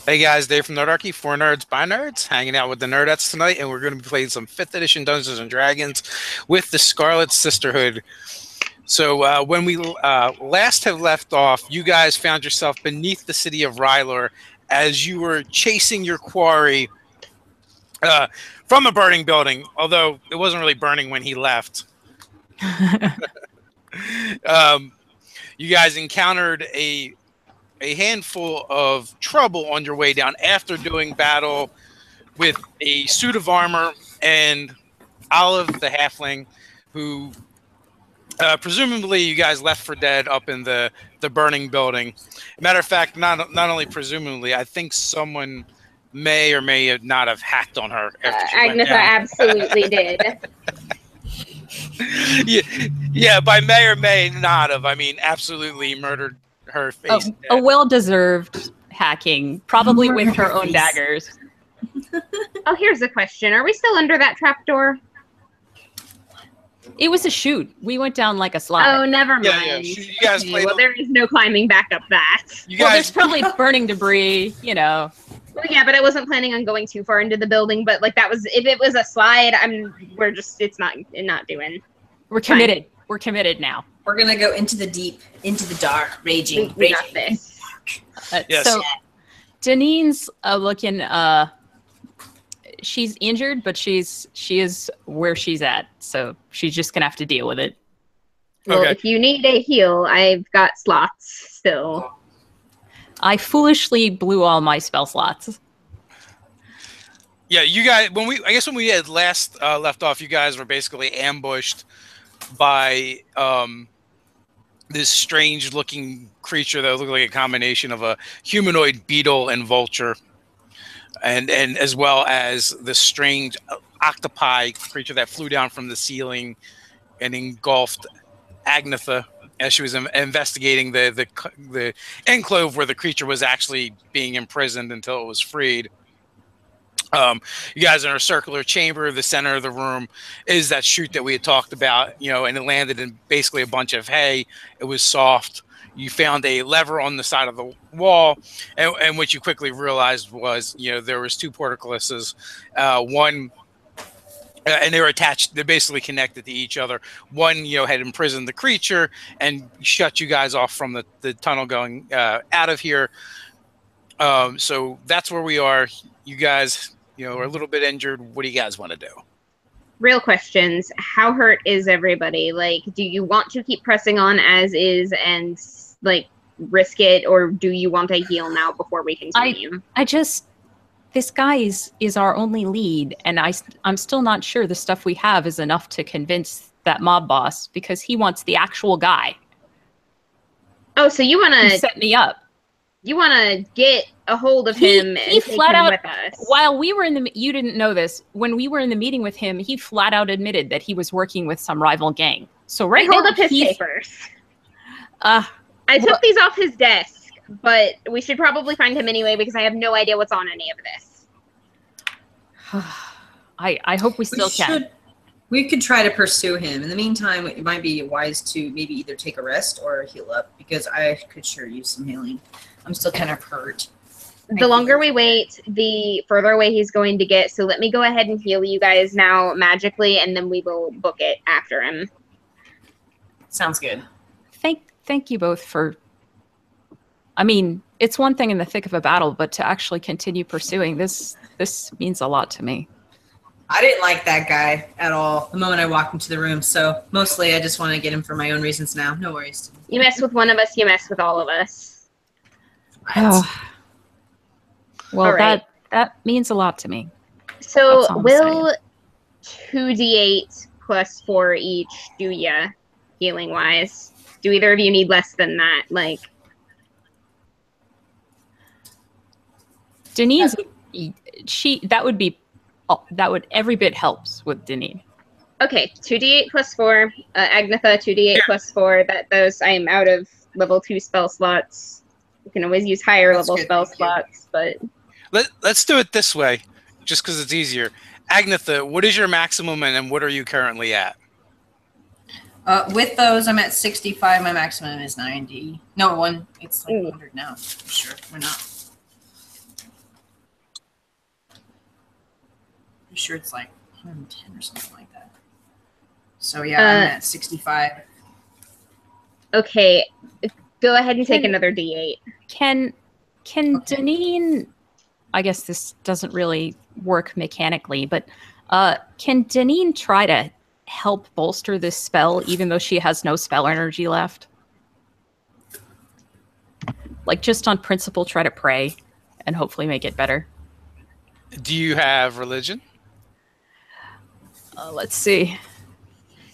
Hey guys, Dave from Nerdarchy, for nerds by nerds, hanging out with the Nerdettes tonight, and we're going to be playing some 5th edition Dungeons and Dragons with the Scarlet Sisterhood. So when we last have left off, you guys found yourself beneath the city of Rylor as you were chasing your quarry from a burning building, although it wasn't really burning when he left. You guys encountered a handful of trouble on your way down after doing battle with a suit of armor and Olive the halfling, who presumably you guys left for dead up in the burning building. Matter of fact, not only presumably, I think someone may or may not have hacked on her after she went down. Absolutely did. Yeah, by may or may not have, I mean absolutely murdered her face. A well-deserved hacking, probably with her own daggers. Oh, here's a question. Are we still under that trapdoor? It was a chute. We went down like a slide. Oh, never mind. Yeah. You guys played. Well, there is no climbing back up that. Well, there's probably burning debris, you know. Well, yeah, but I wasn't planning on going too far into the building. But like that was, if it was a slide, it's not doing. We're committed. Fine. We're committed now. We're gonna go into the deep, into the dark, raging. We got this. Yes. So, Danine's looking. She's injured, but she is where she's at. So she's just gonna have to deal with it. Well, okay. If you need a heal, I've got slots still. I foolishly blew all my spell slots. Yeah, you guys. When we had last left off, you guys were basically ambushed by this strange-looking creature that looked like a combination of a humanoid beetle and vulture, and as well as the strange octopi creature that flew down from the ceiling and engulfed Agnetha as she was investigating the enclave where the creature was actually being imprisoned until it was freed. You guys are in a circular chamber. The center of the room is that chute that we had talked about, and it landed in basically a bunch of hay. It was soft. You found a lever on the side of the wall, and what you quickly realized was, there was 2 portcullises, one, and they were attached. They're basically connected to each other. One, had imprisoned the creature and shut you guys off from the tunnel going out of here. So that's where we are. You guys, are a little bit injured. What do you guys want to do? Real questions. How hurt is everybody? Like, do you want to keep pressing on as is and risk it, or do you want a heal now before we continue? This guy is our only lead, and I'm still not sure the stuff we have is enough to convince that mob boss, because he wants the actual guy. Oh, so you want to set me up? You want to get a hold of him and take him with us? While we were you didn't know this. When we were in the meeting with him, he flat out admitted that he was working with some rival gang. So hold up his papers. I took these off his desk, but we should probably find him anyway because I have no idea what's on any of this. I hope we still can. We could try to pursue him. In the meantime, it might be wise to maybe either take a rest or heal up, because I could sure use some healing. I'm still kind of hurt. The longer we wait, the further away he's going to get. So let me go ahead and heal you guys now magically, and then we will book it after him. Sounds good. Thank you both for... I mean, it's one thing in the thick of a battle, but to actually continue pursuing this means a lot to me. I didn't like that guy at all the moment I walked into the room, so mostly I just want to get him for my own reasons now. No worries. You mess with one of us, you mess with all of us. Oh. Well, right. that means a lot to me. So will 2d8 plus 4 each do ya, healing wise? Do either of you need less than that? Denine's that would every bit helps with Denine. Okay, 2d8 plus 4. Agnetha, 2d8 plus 4. Those I am out of level 2 spell slots. You can always use higher level spell slots, but let's do it this way, just because it's easier. Agnetha, what is your maximum, and what are you currently at? With those, I'm at 65. My maximum is 90. No, it's like 100 now. For sure, we're not. pretty sure it's like 110 or something like that. So yeah, I'm at 65. Okay, go ahead and take another D8. Can Deneen? I guess this doesn't really work mechanically, but can Deneen try to help bolster this spell, even though she has no spell energy left? Like, just on principle, try to pray and hopefully make it better. Do you have religion? Let's see.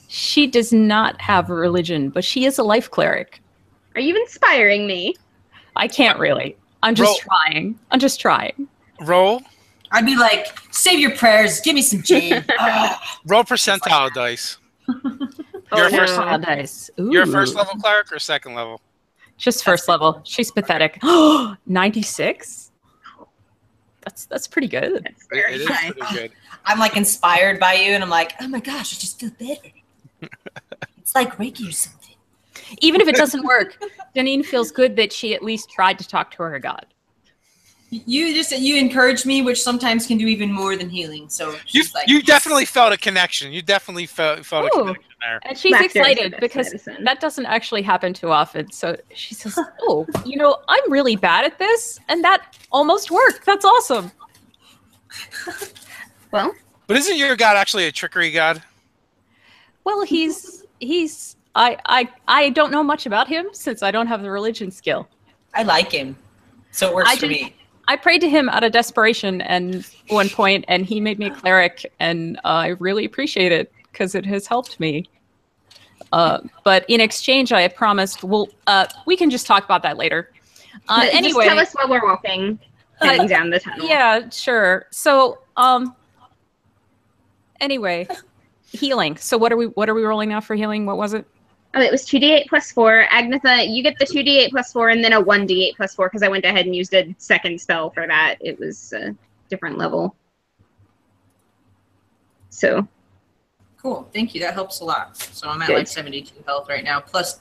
She does not have a religion, but she is a life cleric. Are you inspiring me? I can't really. I'm just trying. I'm just trying. Roll. I'd be like, save your prayers. Give me some jade. Roll percentile dice. You're no. Dice. You're a first level cleric or second level? Just first level. She's pathetic. 96? That's pretty good. That's very It is high. pretty good. I'm like inspired by you, and I'm like, oh my gosh, I just feel better. It's like Reiki or something. Even if it doesn't work, Deneen feels good that she at least tried to talk to her god. You encourage me, which sometimes can do even more than healing. So You definitely felt a connection. You definitely felt a connection there. And she's Laughter excited is because medicine. that doesn't actually happen too often. So she says, oh, I'm really bad at this, and that almost worked. That's awesome. Well, But isn't your god actually a trickery god? Well, I don't know much about him since I don't have the religion skill. I like him, so it works for me. I prayed to him out of desperation and one point, and he made me a cleric, and I really appreciate it because it has helped me. But in exchange, I promised, we can just talk about that later. Anyway, just tell us while we're walking, heading down the tunnel. Yeah, sure. So, anyway, healing. So what are we rolling now for healing? What was it? Oh, it was 2d8 plus 4. Agnetha, you get the 2d8 plus 4 and then a 1d8 plus 4 because I went ahead and used a second spell for that. It was a different level. So. Cool. Thank you. That helps a lot. So I'm at Good. like 72 health right now, plus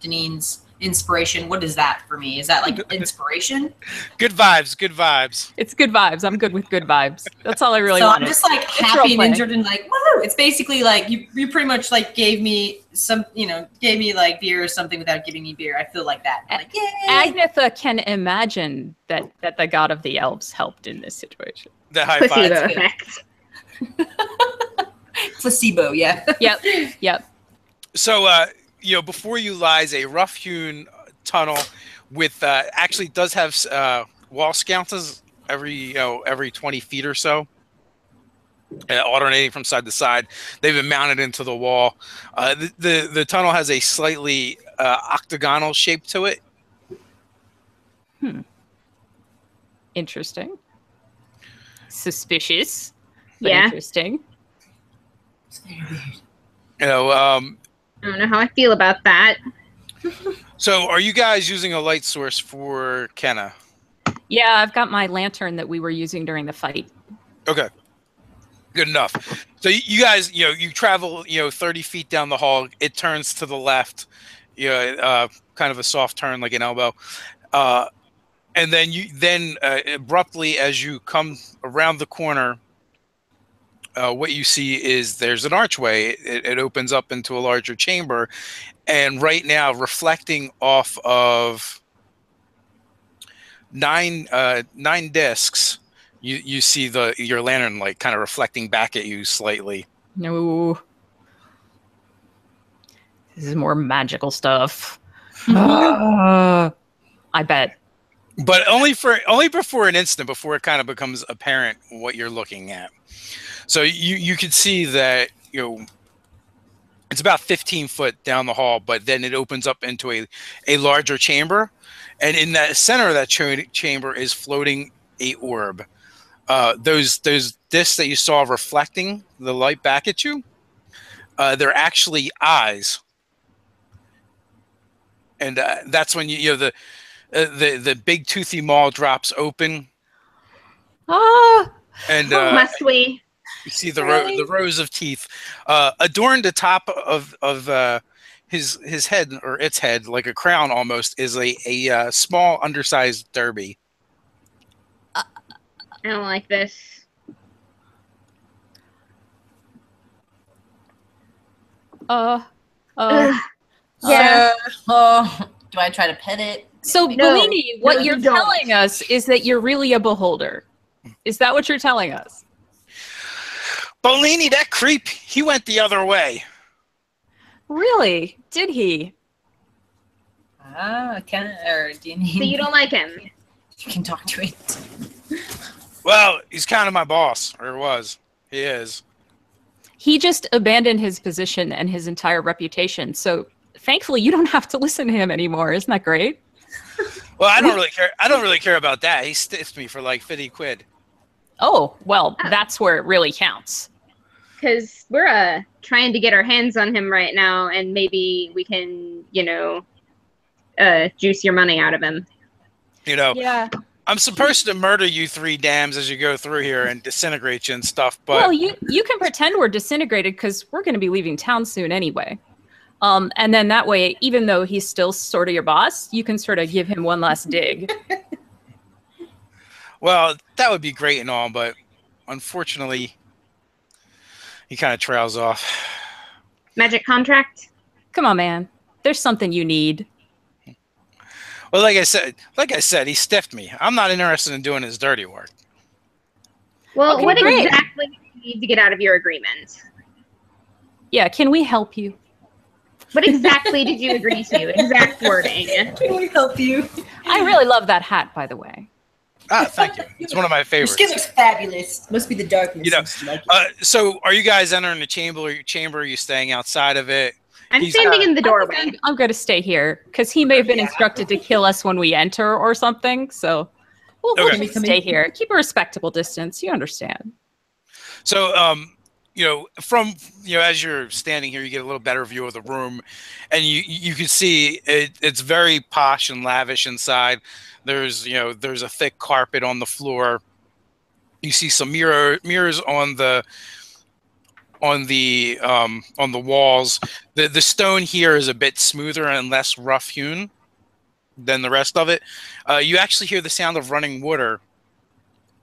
Deneen's inspiration. What is that for me? Is that like inspiration? Good vibes. Good vibes. It's good vibes. I'm good with good vibes. That's all I really So wanted. I'm just like happy and role-playing. injured and like, woohoo! It's basically like you pretty much like gave me like beer or something without giving me beer. I feel like that. I'm like, yay! Agnetha can imagine that the god of the elves helped in this situation. The high Placebo five. effect. Placebo, yeah. Yep. So, before you lies a rough-hewn tunnel with actually does have wall sconces every 20 feet or so, alternating from side to side. They've been mounted into the wall. The tunnel has a slightly octagonal shape to it. Interesting. Suspicious, but Yeah. interesting. I don't know how I feel about that. So, are you guys using a light source for Kenna? Yeah, I've got my lantern that we were using during the fight. Okay. Good enough. So you guys, you travel, 30 feet down the hall. It turns to the left, kind of a soft turn like an elbow. And then abruptly, as you come around the corner, what you see is there's an archway. It opens up into a larger chamber. And right now, reflecting off of nine discs, you see your lantern light kind of reflecting back at you slightly. No. This is more magical stuff. I bet. But only for an instant before it kind of becomes apparent what you're looking at. So you can see that it's about 15 foot down the hall, but then it opens up into a larger chamber, and in the center of that chamber is floating a orb. Those discs that you saw reflecting the light back at you, they're actually eyes, and that's when the big toothy maw drops open. And Must we? you see the rows of teeth. Adorned atop of his head, or its head, like a crown almost, is a small undersized derby. I don't like this. Ugh. Yeah. Do I try to pet it? So, No. Bellini, what No, you're you don't. telling us is that you're really a beholder. Is that what you're telling us? Bellini, that creep, he went the other way. Really? Did he? Do you need? So you don't like him? You can talk to it. Well, he's kind of my boss, or was. He is. He just abandoned his position and his entire reputation. So, thankfully, you don't have to listen to him anymore. Isn't that great? Well, I don't really care. I don't really care about that. He stiffed me for like 50 quid. Oh, well, that's where it really counts. Because we're trying to get our hands on him right now, and maybe we can, juice your money out of him. Yeah. I'm supposed to murder you 3 dams as you go through here and disintegrate you and stuff, but Well, you can pretend we're disintegrated because we're going to be leaving town soon anyway. And then that way, even though he's still sort of your boss, you can sort of give him one last dig. well, that would be great and all, but unfortunately, he kind of trails off. Magic contract? Come on, man. There's something you need. Well, like I said, he stiffed me. I'm not interested in doing his dirty work. Well, Okay, what great. exactly do you need to get out of your agreement? Yeah, can we help you? What exactly did you agree to? Exact wording. Can we help you? I really love that hat, by the way. Ah, thank you. It's one of my Your favorites. skin looks fabulous. Must be the darkness. You know, Seems to like it. So, are you guys entering the chamber? Are you staying outside of it? I'm He's, standing in the doorway. I'm going to stay here because he may have been instructed to kill us when we enter or something. So we'll Okay. just stay here. Keep a respectable distance. You understand. So, as you're standing here, you get a little better view of the room, and you can see it's very posh and lavish inside. There's a thick carpet on the floor. You see some mirrors on the walls. The stone here is a bit smoother and less rough hewn than the rest of it. You actually hear the sound of running water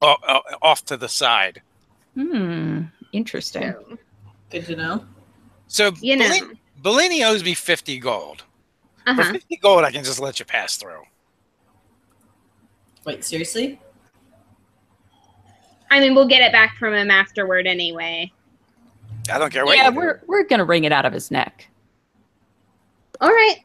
off to the side. Interesting. So, Good to know. So You know. Bellini owes me 50 gold. For uh-huh. 50 gold, I can just let you pass through. Wait, seriously? I mean, we'll get it back from him afterward anyway. I don't care what Yeah, you do. we're going to wring it out of his neck. All right.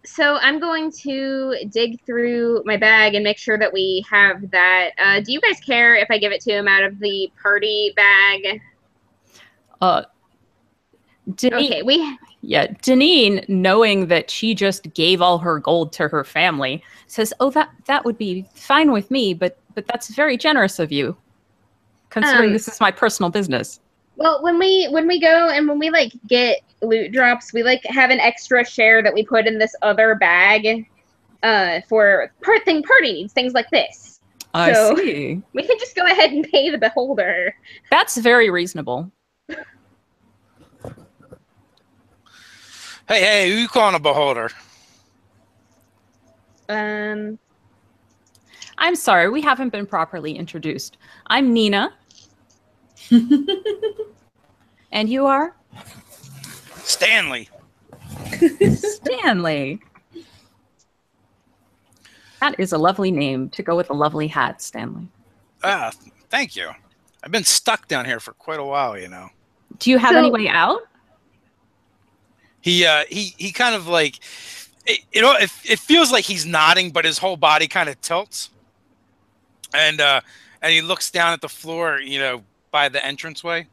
So I'm going to dig through my bag and make sure that we have that. Do you guys care if I give it to him out of the party bag? Deneen, Deneen, knowing that she just gave all her gold to her family, says, "Oh, that would be fine with me, but that's very generous of you, considering this is my personal business." Well, when we go and when we get loot drops, we have an extra share that we put in this other bag for party needs, things like this. I So- see. We can just go ahead and pay the beholder. That's very reasonable. Hey, who you calling a beholder? I'm sorry, we haven't been properly introduced. I'm Nina. And you are? Stanley. Stanley. That is a lovely name to go with a lovely hat, Stanley. Thank you. I've been stuck down here for quite a while, Do you have So- any way out? He kind of it feels like he's nodding, but his whole body kind of tilts. And he looks down at the floor, by the entranceway.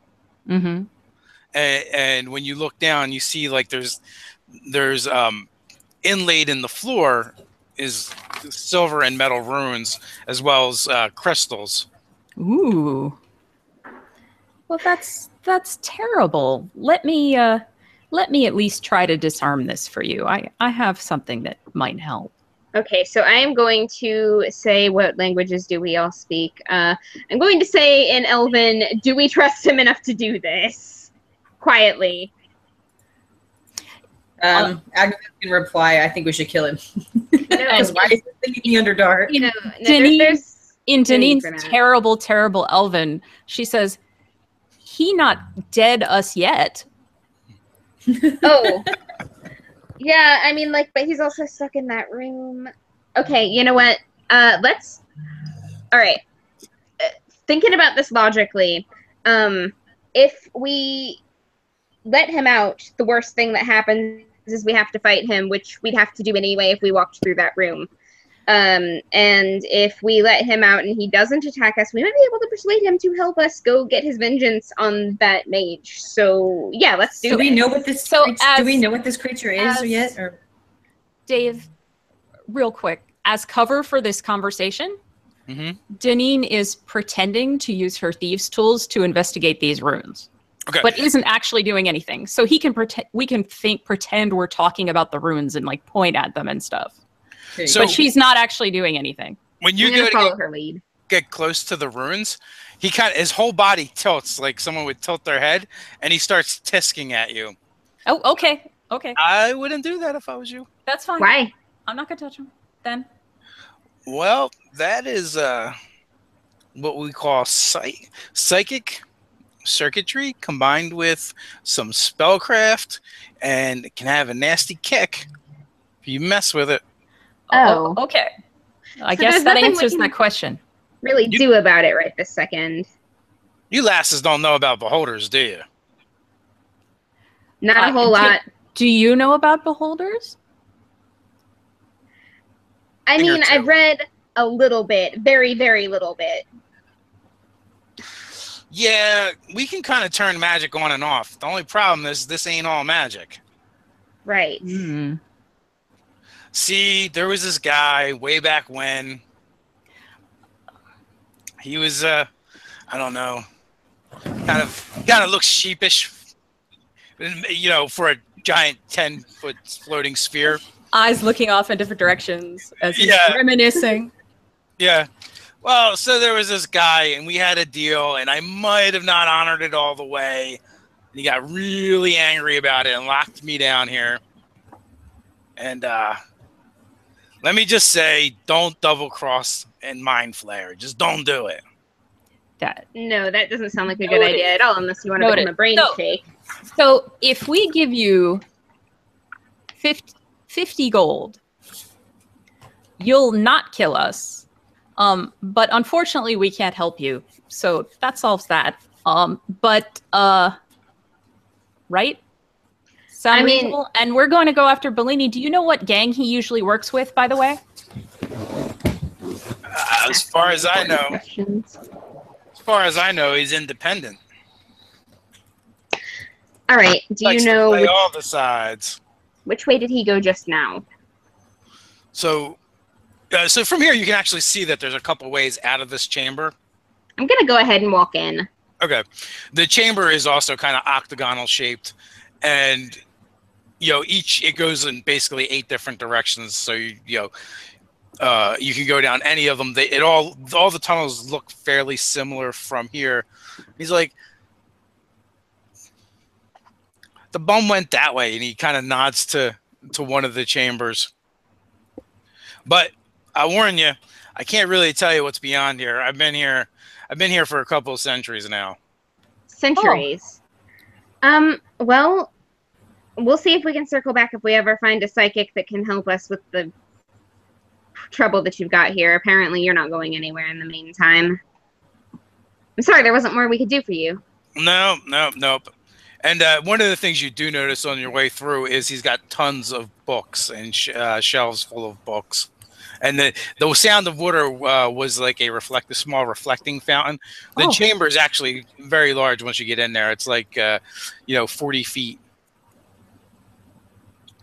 Mm-hmm. And when you look down, you see there's inlaid in the floor is silver and metal runes as well as crystals. Ooh. Well, that's terrible. Let me at least try to disarm this for you. I have something that might help. Okay, so I am going to say, what languages do we all speak? I'm going to say in Elven, do we trust him enough to do this? Quietly. Agnes can reply, I think we should kill him. No, Because why is this thing under dark? no, Denise- there's In no need Deneen's for that. terrible Elven, she says, "He not dead us yet." Oh. Yeah, I mean, like, but he's also stuck in that room. Okay, you know what? Let's... All right. Thinking about this logically, if we let him out, the worst thing that happens is we have to fight him, which we'd have to do anyway if we walked through that room. And if we let him out and he doesn't attack us, we might be able to persuade him to help us go get his vengeance on that mage. So yeah, let's do. Do we know what this? Do we know what this creature is yet? Or Dave, real quick, as cover for this conversation, Deneen is pretending to use her thieves' tools to investigate these runes. Okay. But isn't actually doing anything. So he can we can pretend we're talking about the runes and like point at them and stuff. So, but she's not actually doing anything. When you go to follow her lead, get close to the runes, his whole body tilts like someone would tilt their head, and he starts tisking at you. Oh, okay. Okay. I wouldn't do that if I was you. That's fine. Why? I'm not gonna touch him then. Well, that is what we call psychic circuitry combined with some spellcraft, and it can have a nasty kick if you mess with it. Oh, okay. I guess that answers that question. Really do about it right this second. You lasses don't know about beholders, do you? Not a whole lot. Do you know about beholders? I mean, I've read a little bit, very, very little bit. Yeah, we can kind of turn magic on and off. The only problem is this ain't all magic. Right. Mm-hmm. See, there was this guy way back when. He was, I don't know, kind of looks sheepish, you know, for a giant 10-foot floating sphere. Eyes looking off in different directions as he's reminiscing. Yeah. Well, so there was this guy, and we had a deal, and I might have not honored it all the way. And he got really angry about it and locked me down here. And let me just say, don't double-cross and mind flare. Just don't do it. No, that doesn't sound like a good idea at all, unless you want to become a brain shake. So if we give you 50 gold, you'll not kill us. But unfortunately, we can't help you. So that solves that. Right? Sound reasonable? And we're going to go after Bellini. Do you know what gang he usually works with, by the way? As far as I know, he's independent. All right. Do you know all the sides? Which way did he go just now? So from here, you can actually see that there's a couple ways out of this chamber. I'm gonna go ahead and walk in. Okay. The chamber is also kind of octagonal shaped, and it goes in basically 8 different directions. So you can go down any of them. All the tunnels look fairly similar from here. He's like, the bum went that way, and he kind of nods to one of the chambers. But I warn you, I can't really tell you what's beyond here. I've been here for a couple of centuries now. Centuries. Well, we'll see if we can circle back if we ever find a psychic that can help us with the trouble that you've got here. Apparently, you're not going anywhere in the meantime. I'm sorry, there wasn't more we could do for you. Nope. And one of the things you do notice on your way through is he's got tons of books and shelves full of books. And the sound of water was like a small reflecting fountain. The chamber is actually very large once you get in there. It's like 40 feet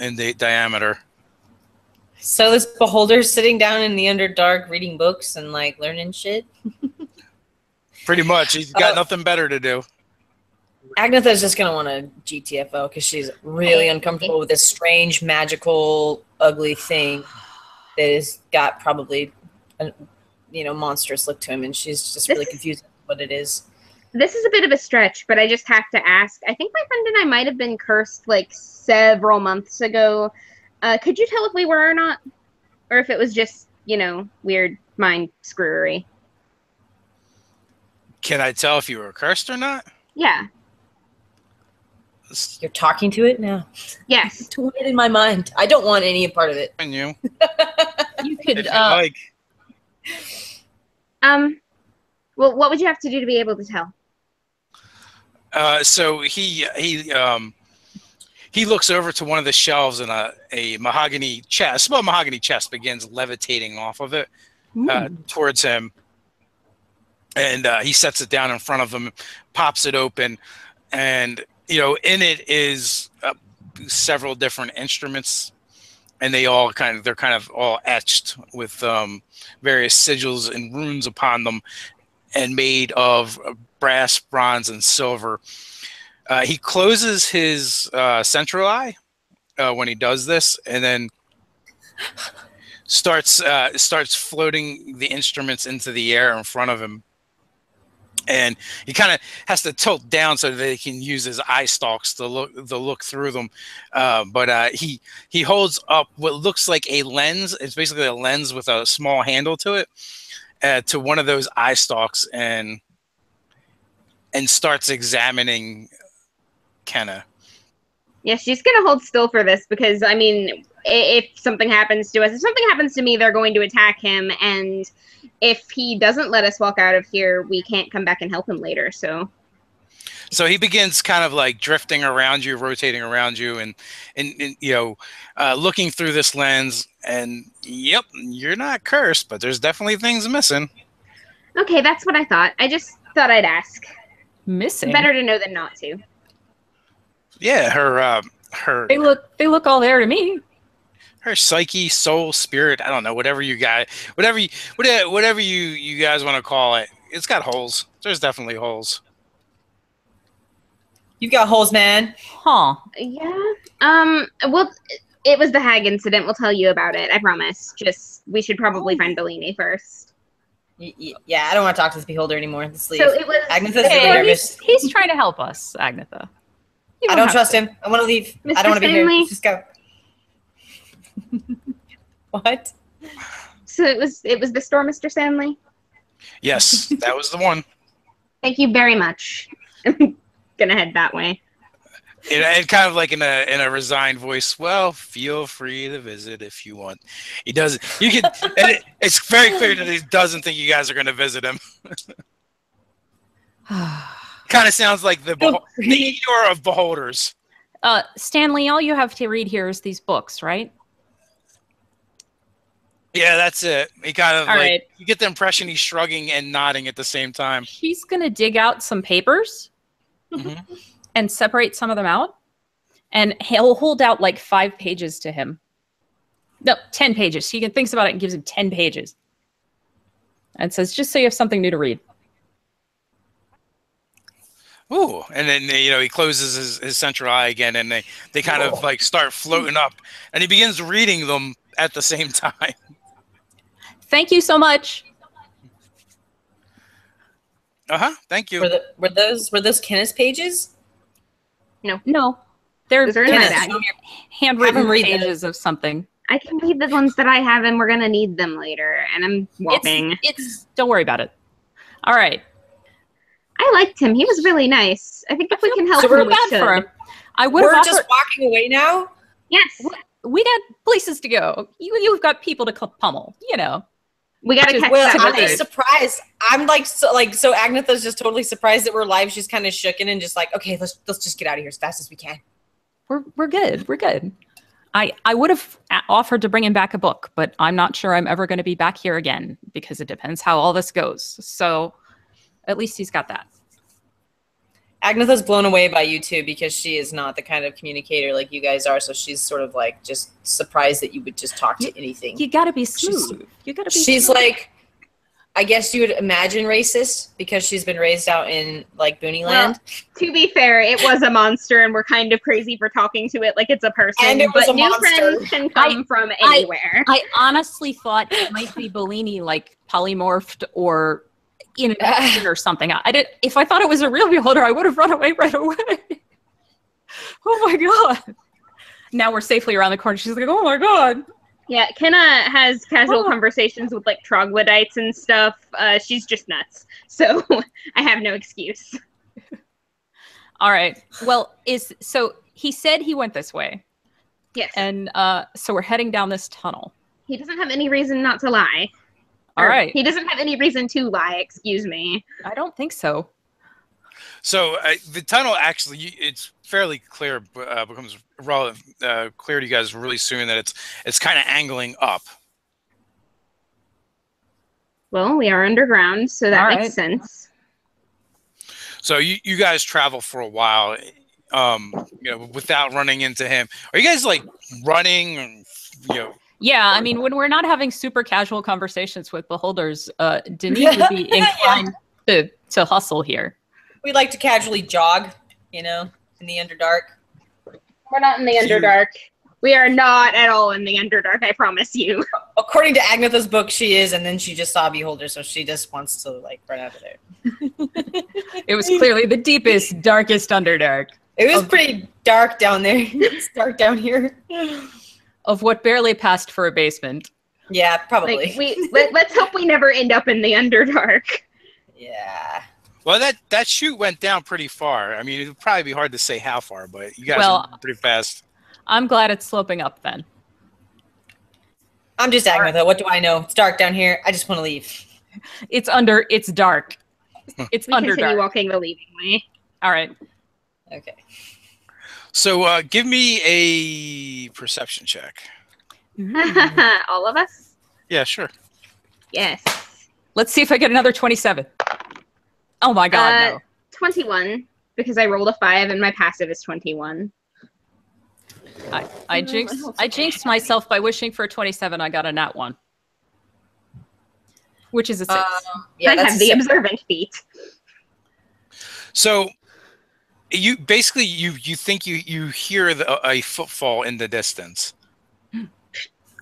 in the diameter. So this beholder's sitting down in the Underdark reading books and like learning shit? Pretty much. He's got nothing better to do. Agnetha's just going to want a GTFO because she's really uncomfortable with this strange, magical, ugly thing that has got probably a monstrous look to him, and she's just really confused what it is. This is a bit of a stretch, but I just have to ask. I think my friend and I might have been cursed like several months ago. Could you tell if we were or not? Or if it was just, weird mind screwery? Can I tell if you were cursed or not? Yeah. You're talking to it now? Yes. To it in my mind. I don't want any part of it. And you could, if you like. Well, what would you have to do to be able to tell? So he looks over to one of the shelves, and a mahogany chest, a small mahogany chest, begins levitating off of it towards him. And he sets it down in front of him, pops it open, and in it is several different instruments, and they're kind of all etched with various sigils and runes upon them, and made of brass, bronze, and silver. He closes his central eye when he does this, and then starts floating the instruments into the air in front of him. And he kind of has to tilt down so that he can use his eye stalks to look through them. But he holds up what looks like a lens. It's basically a lens with a small handle to it, to one of those eye stalks, and starts examining Kenna. Yeah, she's gonna hold still for this because I mean, if something happens to us, if something happens to me, they're going to attack him, and if he doesn't let us walk out of here, we can't come back and help him later. So he begins kind of like drifting around you, rotating around you, and looking through this lens. And yep, you're not cursed, but there's definitely things missing. Okay, that's what I thought. I just thought I'd ask. Missing? Better to know than not to. Yeah, her They look all there to me. Her psyche, soul, spirit, I don't know, whatever you guys want to call it. It's got holes. There's definitely holes. You've got holes, man. Huh. Yeah. Well, it was the hag incident. We'll tell you about it. I promise. Just, we should probably find Bellini first. Yeah, I don't want to talk to this beholder anymore. Let's leave. So it was. Agnetha's really nervous. He's trying to help us, Agnetha. I don't trust him. I want to leave. Mr. I don't want to be here. Stanley? Let's just go. What? So it was the store, Mr. Stanley? Yes, that was the one. Thank you very much. I'm gonna head that way. And kind of like in a resigned voice. Well, feel free to visit if you want. He doesn't. You can. It's very clear that he doesn't think you guys are going to visit him. Kind of sounds like the Eeyore of beholders. Stanley, all you have to read here is these books, right? Yeah, that's it. He kind of right. You get the impression he's shrugging and nodding at the same time. He's gonna dig out some papers and separate some of them out, and he'll hold out like 5 pages to him. No, 10 pages. He thinks about it and gives him 10 pages, and says, "Just so you have something new to read." Ooh, and then he closes his central eye again, and they kind of like start floating up, and he begins reading them at the same time. Thank you so much. Thank you. Were those Kenneth's pages? No, they're Those are in my bag. handwritten pages of something. I can read the ones that I have, and we're gonna need them later. And I'm walking. Don't worry about it. All right. I liked him. He was really nice. I think if we can help So him, we're we bad should. for him. We're just walking away now? Yes. We got places to go. You've got people to pummel. We gotta catch Well, that I'm lizard. surprised. I'm so Agnetha's just totally surprised that we're live. She's kind of shooken and just like, okay, let's just get out of here as fast as we can. We're good. We're good. I would have offered to bring him back a book, but I'm not sure I'm ever going to be back here again because it depends how all this goes. So at least he's got that. Agnetha's blown away by you two because she is not the kind of communicator like you guys are. So she's sort of like just surprised that you would just talk to anything. You got to be smooth. She's smooth. like, I guess you would imagine racist because she's been raised out in like Booneyland. Well, to be fair, it was a monster, and we're kind of crazy for talking to it like it's a person. And it was but a new monster. friends can come from anywhere. I honestly thought it might be Bellini, like polymorphed or in an action or something. If I thought it was a real beholder, I would have run away right away. Oh my god! Now we're safely around the corner. She's like, "Oh my god!" Yeah, Kenna has casual conversations with like troglodytes and stuff. She's just nuts, so I have no excuse. All right. Well, so he said he went this way. Yes. And so we're heading down this tunnel. He doesn't have any reason not to lie. All right. He doesn't have any reason to lie, excuse me. I don't think so. So the tunnel actually, it's fairly clear, becomes relevant, clear to you guys really soon that it's kind of angling up. Well, we are underground, so that makes sense. So you guys travel for a while, without running into him. Are you guys like running? Yeah, I mean, when we're not having super casual conversations with beholders, Denise would be inclined to hustle here. We like to casually jog, in the Underdark. We're not in the Underdark. We are not at all in the Underdark, I promise you. According to Agnetha's book, she is, and then she just saw Beholder, so she just wants to, run out of there. It was clearly the deepest, darkest Underdark. It was pretty dark down there. It's dark down here. Of what barely passed for a basement. Yeah, probably. Let's hope we never end up in the Underdark. Yeah. Well, that chute went down pretty far. I mean, it would probably be hard to say how far, but you guys are pretty fast. I'm glad it's sloping up then. I'm just Agnetha. What do I know? It's dark down here. I just want to leave. It's dark. It's Underdark. Continue walking the leaving way. All right. Okay. So give me a perception check. All of us? Yeah, sure. Yes. Let's see if I get another 27. Oh my god, no. 21, because I rolled a 5 and my passive is 21. I jinxed myself by wishing for a 27. I got a nat 1. Which is a 6. Yeah, I have the observant feat. So you basically you think you hear a footfall in the distance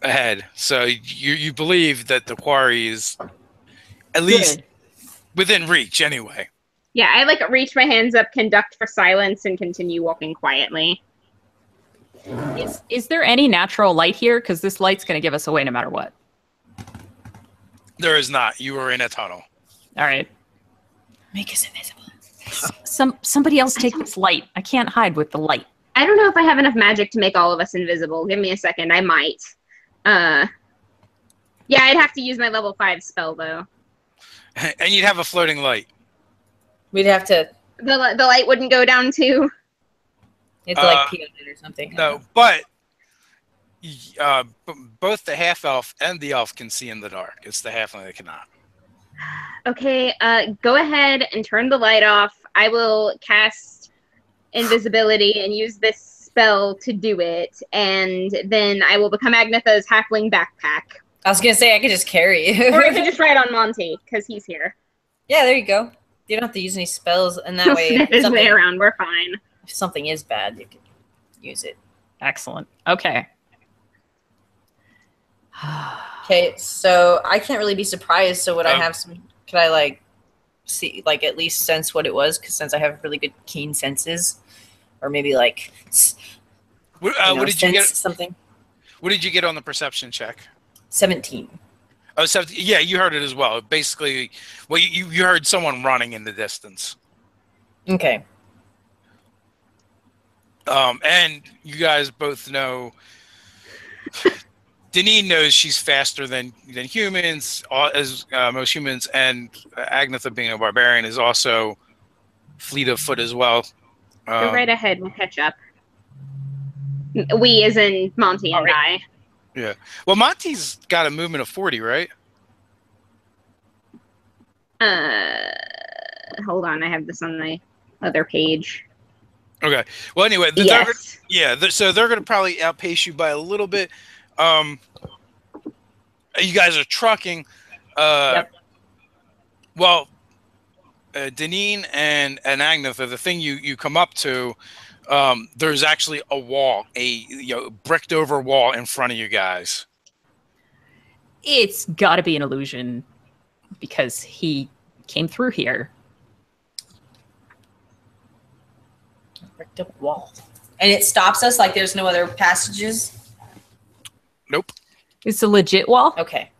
ahead. So you believe that the quarry is at least within reach anyway. Yeah, I reach my hands up, conduct for silence, and continue walking quietly. Is there any natural light here? Because this light's going to give us away no matter what. There is not. You are in a tunnel. All right. Make us invisible. Somebody else take this light. I can't hide with the light. I don't know if I have enough magic to make all of us invisible. Give me a second. I might. Yeah, I'd have to use my level 5 spell, though. And you'd have a floating light. We'd have to... The light wouldn't go down, too? It's like pee on it or something. No, but both the half-elf and the elf can see in the dark. It's the halfling that cannot. Okay, go ahead and turn the light off. I will cast invisibility and use this spell to do it, and then I will become Agnetha's halfling backpack. I was gonna say I could just carry you. Or I could just ride on Monty, because he's here. Yeah, there you go. You don't have to use any spells, and that way, sniff his way around. We're fine. If something is bad, you can use it. Excellent. Okay. Okay, so I can't really be surprised. So would I have some? Could I see at least sense what it was? Because since I have really good keen senses, or maybe what did you get? Something. What did you get on the perception check? 17. Oh, 17. Yeah, you heard it as well. Basically, well, you heard someone running in the distance. Okay. And you guys both know. Deneen knows she's faster than humans, as most humans, and Agnetha, being a barbarian, is also fleet of foot as well. Go right ahead. We'll catch up. We, as in Monty and I. Yeah. Well, Monty's got a movement of 40, right? Hold on. I have this on my other page. Okay. Well, anyway, yes. So they're going to probably outpace you by a little bit. You guys are trucking. Yep. Well, Deneen and Agnetha, the thing you come up to, there's actually a wall, a bricked over wall in front of you guys. It's got to be an illusion because he came through here. Bricked up wall. And it stops us? Like there's no other passages? Nope. It's a legit wall? Okay.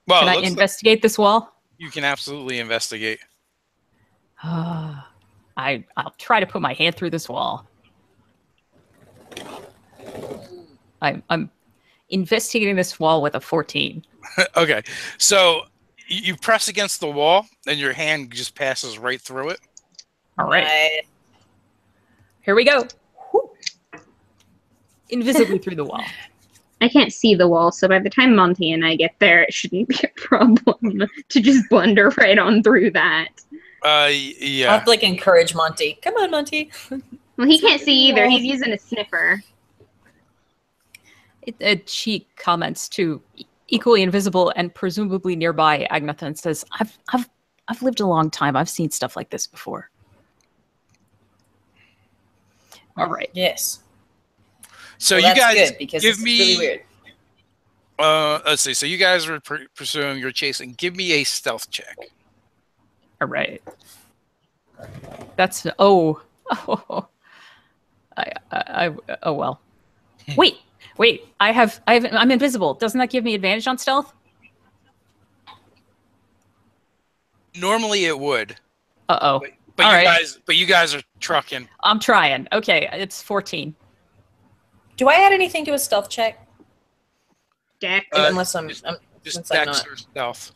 Well, can I investigate this wall? You can absolutely investigate. I'll try to put my hand through this wall. I'm investigating this wall with a 14. Okay, so you press against the wall, and your hand just passes right through it. All right. Here we go. Whew. Invisibly through the wall. I can't see the wall, so by the time Monty and I get there, it shouldn't be a problem to just blunder right on through that. Yeah. I'll have to, like, encourage Monty. Come on, Monty. Well, he can't see either. He's using a sniffer. She comments to equally invisible and presumably nearby Agnetha and says, I've lived a long time. I've seen stuff like this before. All right. Yes. So well, you guys good, because give me really weird. Let's see. So you guys are pursuing your chasing. Give me a stealth check. All right. That's oh well. Wait. I'm invisible. Doesn't that give me advantage on stealth? Normally it would. Uh-oh. But you guys are trucking. I'm trying. Okay, it's 14. Do I add anything to a stealth check? Dex. Unless I'm just since I'm dex not or stealth.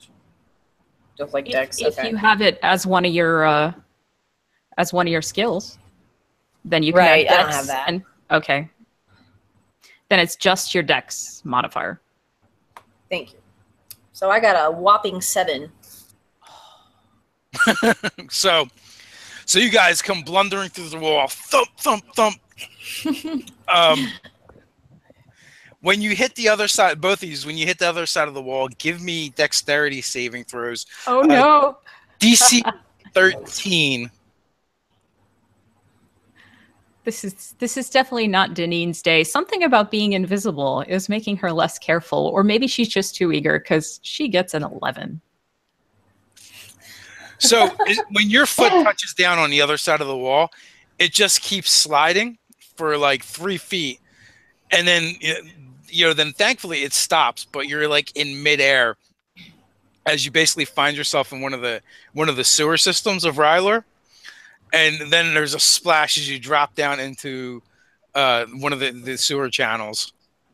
just like Dex. If Okay. you have it as one of your skills, then you can Right, add I don't dex have that. And, okay. Then it's just your dex modifier. Thank you. So I got a whopping 7. So you guys come blundering through the wall. Thump, thump, thump. When you hit the other side, both of you, when you hit the other side of the wall, give me dexterity saving throws. Oh no. DC 13. This is definitely not Danine's day. Something about being invisible is making her less careful, or maybe she's just too eager because she gets an 11. So when your foot touches down on the other side of the wall, it just keeps sliding for like 3 feet, and then then thankfully it stops. But you're like in midair as you basically find yourself in one of the sewer systems of Ryler. And then there's a splash as you drop down into one of the sewer channels.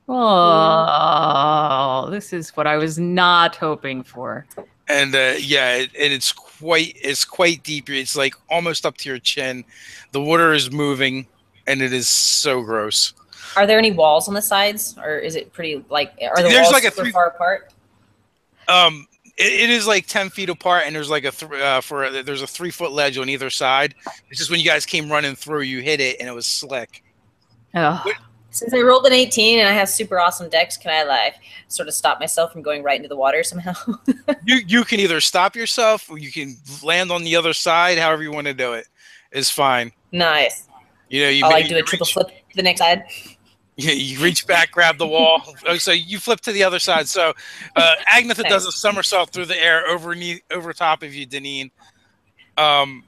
Oh, this is what I was not hoping for. And it's quite deep. It's like almost up to your chin. The water is moving, and it is so gross. Are there any walls on the sides, or is it pretty like? Are the There's walls like a super far apart? It is like 10 feet apart, and there's like there's a 3-foot ledge on either side. It's just when you guys came running through, you hit it, and it was slick. Oh. Since I rolled an 18 and I have super awesome dex, can I like sort of stop myself from going right into the water somehow? You can either stop yourself, or you can land on the other side. However you want to do it is fine. Nice. You I'll do a triple flip to the next side. You reach back, grab the wall. Oh, so you flip to the other side. So Agnetha does a somersault through the air over top of you, Deneen. And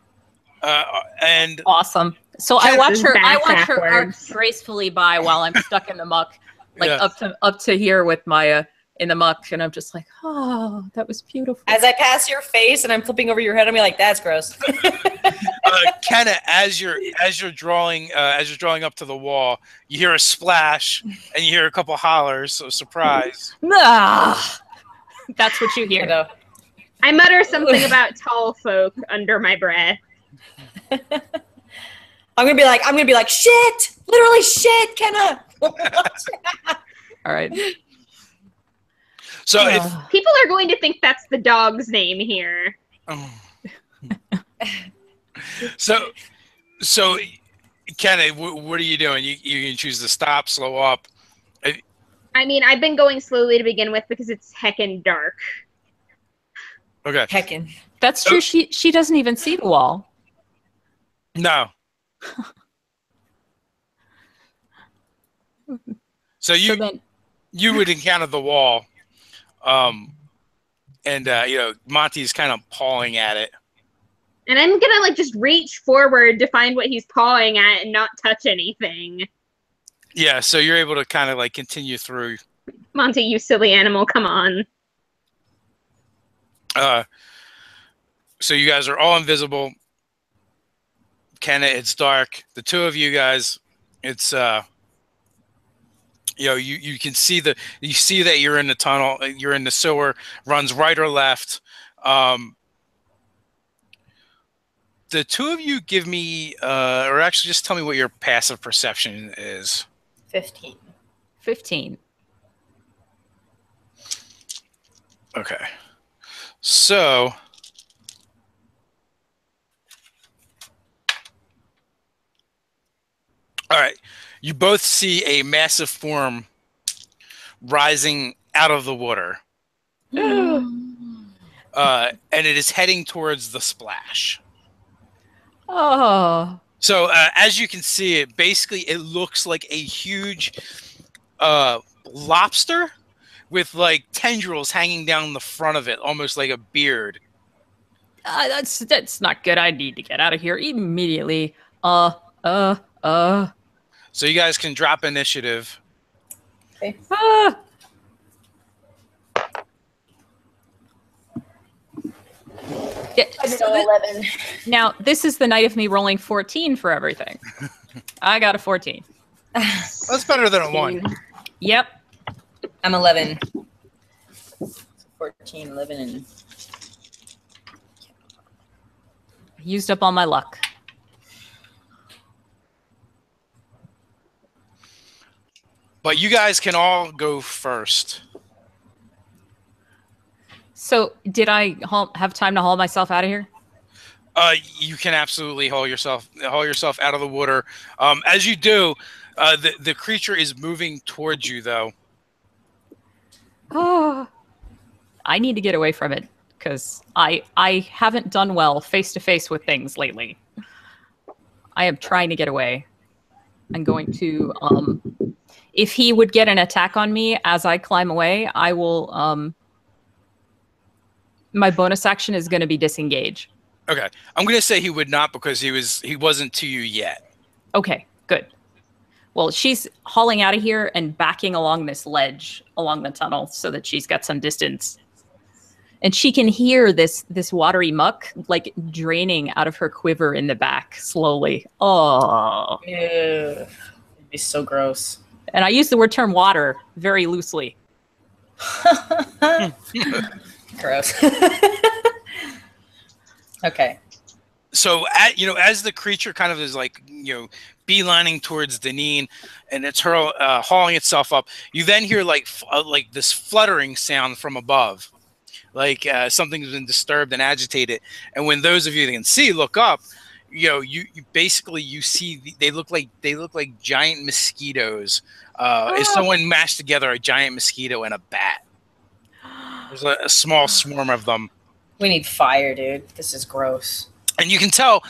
awesome. So I watch her backwards. arc gracefully by while I'm stuck in the muck, like up to here with Maya in the muck, and I'm just like, oh, that was beautiful. As I pass your face and I'm flipping over your head, I'm like, that's gross. Kenna, as you're drawing up to the wall, you hear a splash and you hear a couple hollers. So surprise. Ah, that's what you hear. You know. I mutter something about tall folk under my breath. I'm gonna be like, shit, literally shit, Kenna. All right. So if people are going to think that's the dog's name here. Oh. So Kenna, what are you doing? You can choose to stop, slow up. I mean, I've been going slowly to begin with because it's heckin' dark. Okay. Heckin'. That's true. She doesn't even see the wall. No. So you would encounter the wall, and Monty's kind of pawing at it. And I'm gonna like just reach forward to find what he's pawing at and not touch anything. Yeah, so you're able to kind of like continue through. Monty, you silly animal, come on. So you guys are all invisible. Kenna, it's dark. The two of you guys, it's you can see that you're in the tunnel. You're in the sewer. Runs right or left. The two of you give me, or actually, just tell me what your passive perception is. 15. 15. Okay. So, all right. You both see a massive form rising out of the water. And it is heading towards the splash. Oh. So, as you can see, it looks like a huge lobster with like tendrils hanging down the front of it, almost like a beard. That's not good. I need to get out of here immediately. So you guys can drop initiative. Okay. Yeah, So 11. Now, this is the night of me rolling 14 for everything. I got a 14. That's better than a 1. Yep. I'm 11. 14, 11, and... Used up all my luck. But you guys can all go first. So, did I have time to haul myself out of here? You can absolutely haul yourself out of the water. As you do, the creature is moving towards you, though. Oh, I need to get away from it because I haven't done well face to face with things lately. I am trying to get away. I'm going to if he would get an attack on me as I climb away, I will my bonus action is going to be disengage. Okay. I'm going to say he would not because he wasn't to you yet. Okay, good. Well, she's hauling out of here and backing along this ledge along the tunnel so that she's got some distance. And she can hear this watery muck like draining out of her quiver in the back slowly. Oh. Ew. It'd be so gross. And I use the term water very loosely. Gross. Okay. So, as the creature kind of is like, beelining towards Deneen, and it's hauling itself up, you then hear like this fluttering sound from above, like something's been disturbed and agitated. And when those of you that can see look up, you see they look like giant mosquitoes. If someone mashed together a giant mosquito and a bat, there's a small swarm of them. We need fire, dude. This is gross. And you can tell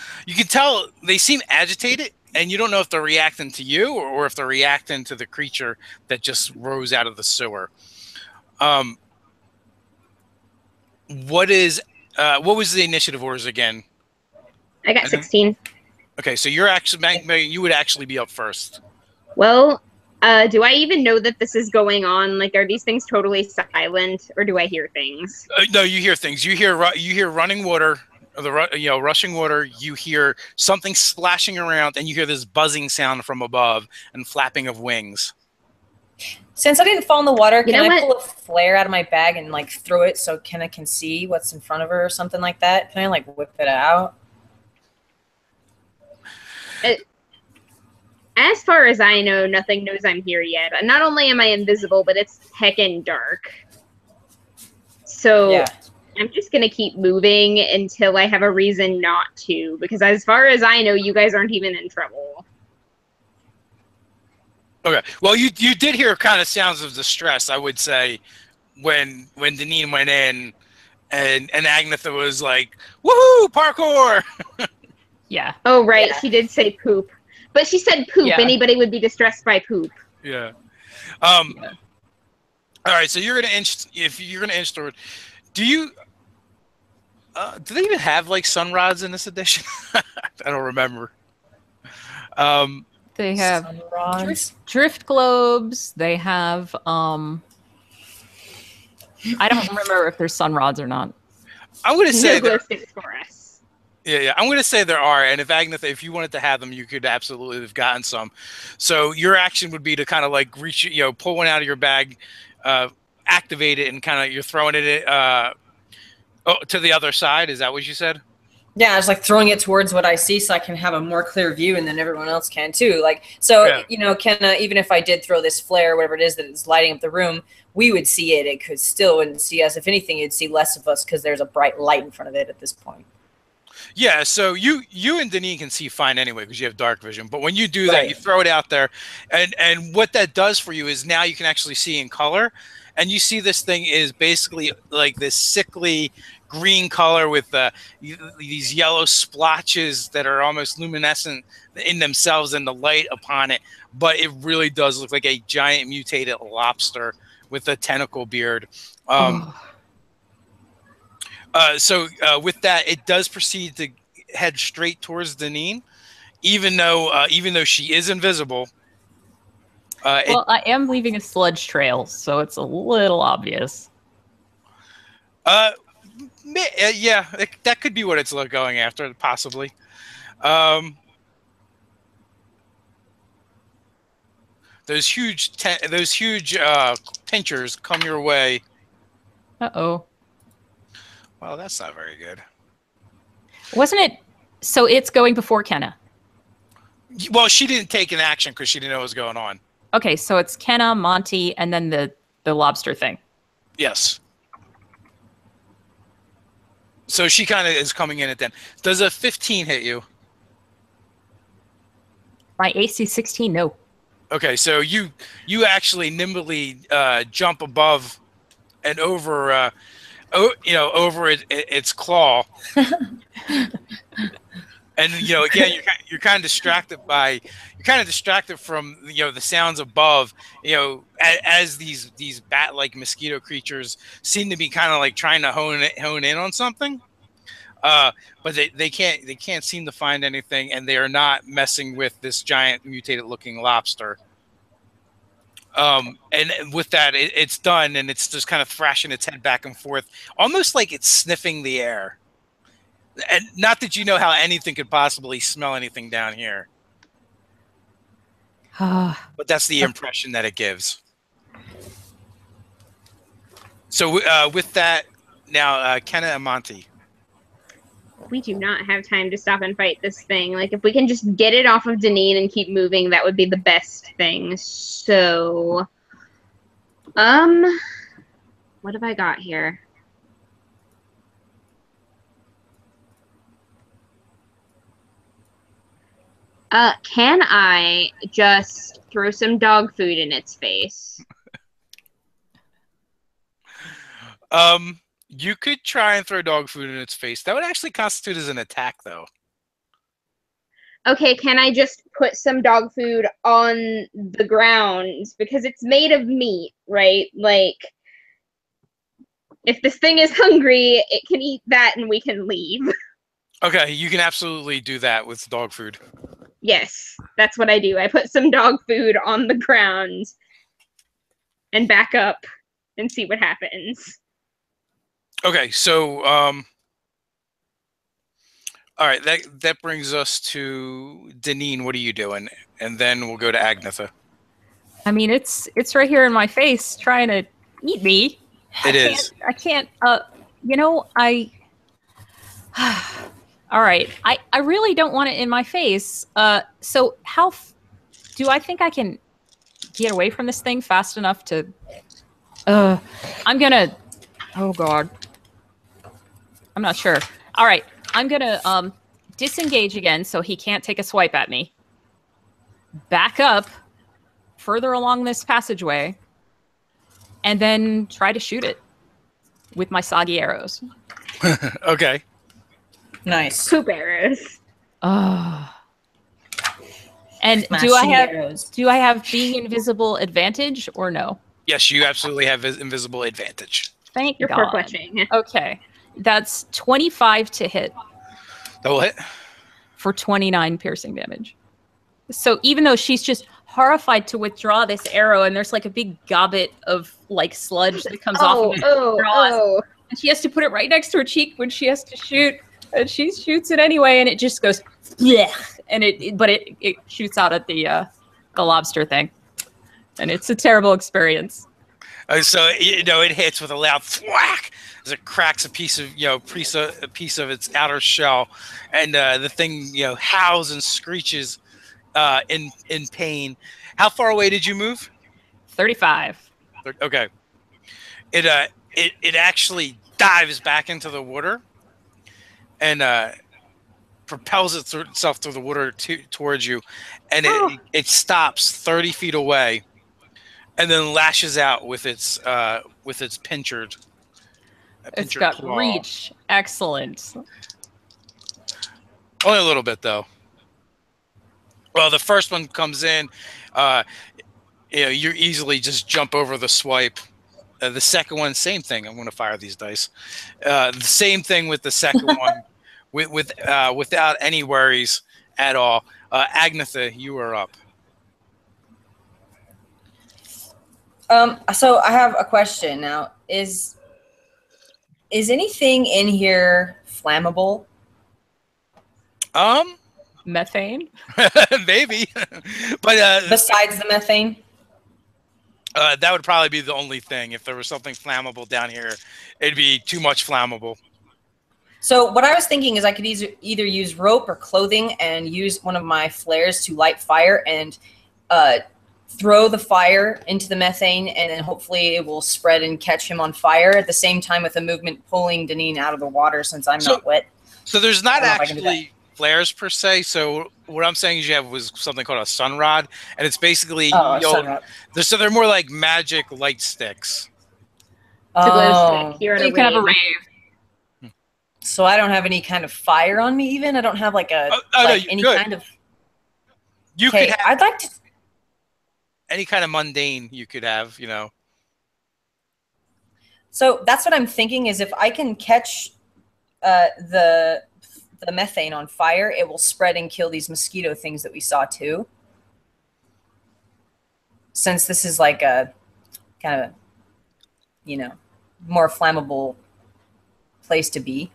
they seem agitated, and you don't know if they're reacting to you or if they're reacting to the creature that just rose out of the sewer. What was the initiative orders again? I got 16. Okay, so you would actually be up first. Well, do I even know that this is going on? Like, are these things totally silent, or do I hear things? No, you hear things. You hear running water, rushing water. You hear something splashing around, and you hear this buzzing sound from above and flapping of wings. Since I didn't fall in the water, can I pull a flare out of my bag and like throw it so Kenna can see what's in front of her or something like that? Can I like whip it out? As far as I know, nothing knows I'm here yet. Not only am I invisible, but it's heckin' dark. So yeah. I'm just going to keep moving until I have a reason not to. Because as far as I know, you guys aren't even in trouble. Okay. Well, you did hear kind of sounds of distress, I would say, when Deneen went in and Agnetha was like, woohoo, parkour! Yeah. Oh, right. Yeah. She did say poop. But she said poop. Yeah. Anybody would be distressed by poop. Yeah. All right. So you're gonna inch toward. Do you? Do they even have like sun rods in this edition? I don't remember. They have drift globes. They have. I don't remember if there's sun rods or not. I'm gonna say for us. Yeah. I'm going to say there are, and if Agnetha, if you wanted to have them, you could absolutely have gotten some. So your action would be to kind of like reach, pull one out of your bag, activate it, and kind of you're throwing it to the other side. Is that what you said? Yeah, I was like throwing it towards what I see so I can have a more clear view, and then everyone else can too. Like, so, Kenna, even if I did throw this flare, whatever it is that is lighting up the room, we would see it. It could still wouldn't see us. If anything, you'd see less of us because there's a bright light in front of it at this point. Yeah, so you and Deneen can see fine anyway because you have dark vision. But when you do that, you throw it out there, and what that does for you is now you can actually see in color, and you see this thing is basically like this sickly green color with these yellow splotches that are almost luminescent in themselves and the light upon it. But it really does look like a giant mutated lobster with a tentacle beard. So with that, it does proceed to head straight towards Deneen, even though she is invisible. Well, I am leaving a sludge trail, so it's a little obvious. Yeah, that could be what it's going after, possibly. Those huge pinchers come your way. Uh-oh. Well, that's not very good. Wasn't it? So it's going before Kenna. Well, she didn't take an action because she didn't know what was going on. Okay, so it's Kenna, Monty, and then the lobster thing. Yes. So she kind of is coming in at then. Does a 15 hit you? My AC 16, no. Okay, so you actually nimbly jump above and over, over its claw. And again, you're kind of distracted from the sounds above. As these bat-like mosquito creatures seem to be kind of like trying to hone in on something, but they can't seem to find anything, and they are not messing with this giant mutated-looking lobster. And with that, it's done, and it's just kind of thrashing its head back and forth, almost like it's sniffing the air. And not that you know how anything could possibly smell anything down here. But that's the impression that it gives. So with that, now, Kenna and Monty. We do not have time to stop and fight this thing. Like, if we can just get it off of Deneen and keep moving, that would be the best thing. So, what have I got here? Can I just throw some dog food in its face? You could try and throw dog food in its face. That would actually constitute as an attack, though. Okay, can I just put some dog food on the ground? Because it's made of meat, right? Like, if this thing is hungry, it can eat that and we can leave. Okay, you can absolutely do that with dog food. Yes, that's what I do. I put some dog food on the ground and back up and see what happens. Okay, so all right, that brings us to Deneen. What are you doing? And then we'll go to Agnetha. I mean, it's right here in my face, trying to eat me. I can't. All right. I really don't want it in my face. So how do I think I can get away from this thing fast enough to? I'm gonna. Oh God. I'm not sure. All right. I'm gonna disengage again, so he can't take a swipe at me. Back up further along this passageway, and then try to shoot it with my soggy arrows. Okay. Nice. Poop arrows. And Smashing do I have being invisible advantage or no? Yes, you absolutely have invisible advantage. Thank You're God. pork-watching. Okay. That's 25 to hit. That will hit. For 29 piercing damage. So even though she's just horrified to withdraw this arrow, and there's like a big gobbet of like sludge that comes off of it. And she has to put it right next to her cheek when she has to shoot. And she shoots it anyway, and it just goes, blech, and it shoots out at the lobster thing, and it's a terrible experience. So it hits with a loud thwack as it cracks a piece of a piece of its outer shell, and the thing howls and screeches in pain. How far away did you move? 35. Okay. It actually dives back into the water and propels itself through the water towards you, and it stops 30 feet away, and then lashes out with its pinchered. It's got claw. reach. Excellent. Only a little bit though. Well, the first one comes in. You easily just jump over the swipe. The second one, same thing. I'm going to fire these dice. The same thing with the second one, without any worries at all. Agnetha, you are up. So I have a question now. Is anything in here flammable? Methane? Maybe. But besides the methane? That would probably be the only thing. If there was something flammable down here, it'd be too much flammable. So what I was thinking is I could either use rope or clothing and use one of my flares to light fire and throw the fire into the methane, and then hopefully it will spread and catch him on fire at the same time with a movement pulling Deneen out of the water since I'm not wet. So there's not actually flares per se. So what I'm saying is you have something called a sun rod, and it's basically so they're more like magic light sticks. Oh, you can have a rave. So I don't have any kind of fire on me. Even I don't have like a any kind of. You could have. I'd like to. Any kind of mundane you could have, So that's what I'm thinking is if I can catch the methane on fire, it will spread and kill these mosquito things that we saw too. Since this is like a kind of, more flammable place to be.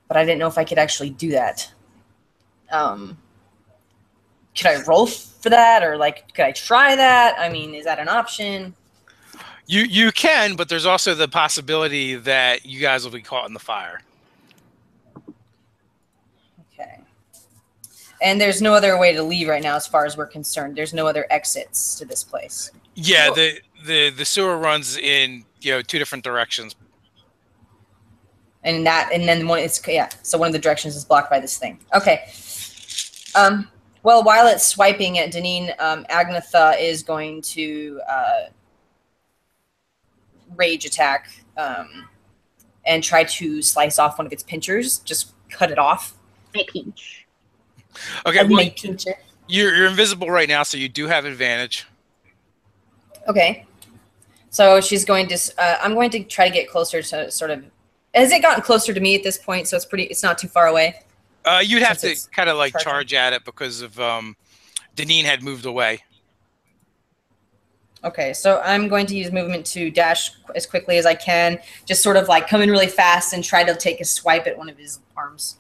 But I didn't know if I could actually do that. Could I roll for that, or could I try that? I mean, is that an option? You can, but there's also the possibility that you guys will be caught in the fire. Okay. And there's no other way to leave right now, as far as we're concerned. There's no other exits to this place. Yeah, the sewer runs in two different directions. And then so one of the directions is blocked by this thing. Okay. Well, while it's swiping at Deneen, Agnetha is going to rage attack and try to slice off one of its pinchers. Just cut it off. My pinch. Okay, my pincher. You're invisible right now, so you do have advantage. Okay. So she's going to. I'm going to try to get closer to sort of. Has it gotten closer to me at this point? So it's not too far away. You'd have to kind of charge at it because of Deneen had moved away. Okay, so I'm going to use movement to dash as quickly as I can. Just sort of come in really fast and try to take a swipe at one of his arms.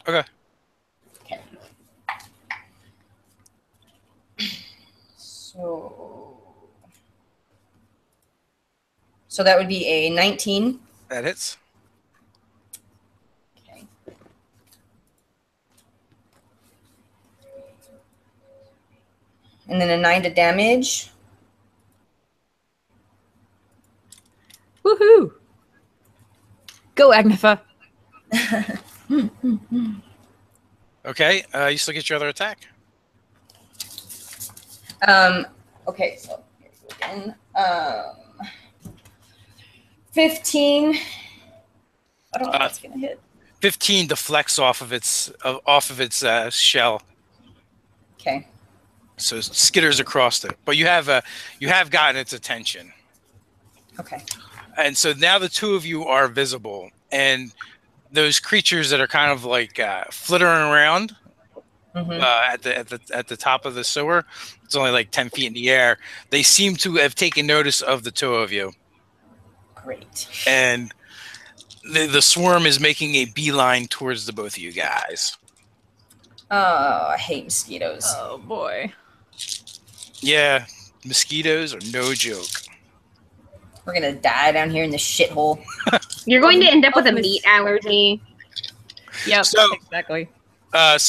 Okay. Okay. So that would be a 19. That hits. Okay. And then a 9 to damage. Woohoo! Go, Agnetha. Okay, you still get your other attack. Okay, so here we go again. 15. I don't know if that's gonna hit. 15 deflects off of its shell. Okay. So skitters across it, but you have gotten its attention. Okay. And so now the two of you are visible, and those creatures that are kind of flittering around at the top of the sewer, it's only 10 feet in the air. They seem to have taken notice of the two of you. Great. And the swarm is making a beeline towards the both of you guys. Oh, I hate mosquitoes. Oh boy. Yeah, mosquitoes are no joke. We're gonna die down here in this shithole. You're going to end up with a meat allergy. Yep, So- exactly. At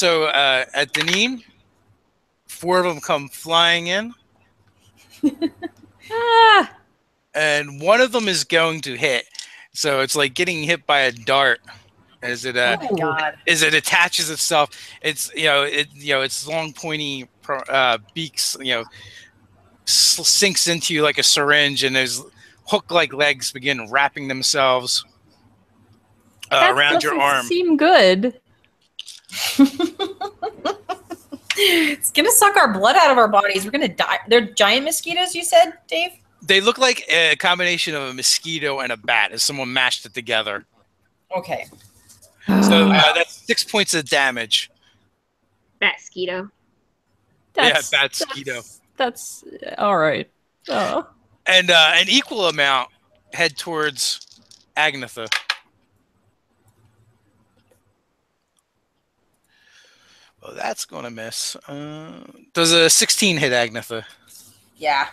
Deneen, 4 of them come flying in, Ah, and 1 of them is going to hit. So it's like getting hit by a dart as it Oh my god. as it attaches itself. It's its long pointy beaks sinks into you like a syringe, and those hook-like legs begin wrapping themselves that around your doesn't arm. seem good. It's gonna suck our blood out of our bodies. We're gonna die. They're giant mosquitoes, you said, Dave? They look like a combination of a mosquito and a bat, as someone mashed it together. Okay. So that's 6 points of damage. Mosquito. That's, yeah, bat mosquito. That's all right. Oh. And an equal amount head towards Agnetha. Well, that's going to miss. Does a 16 hit Agnetha? Yeah.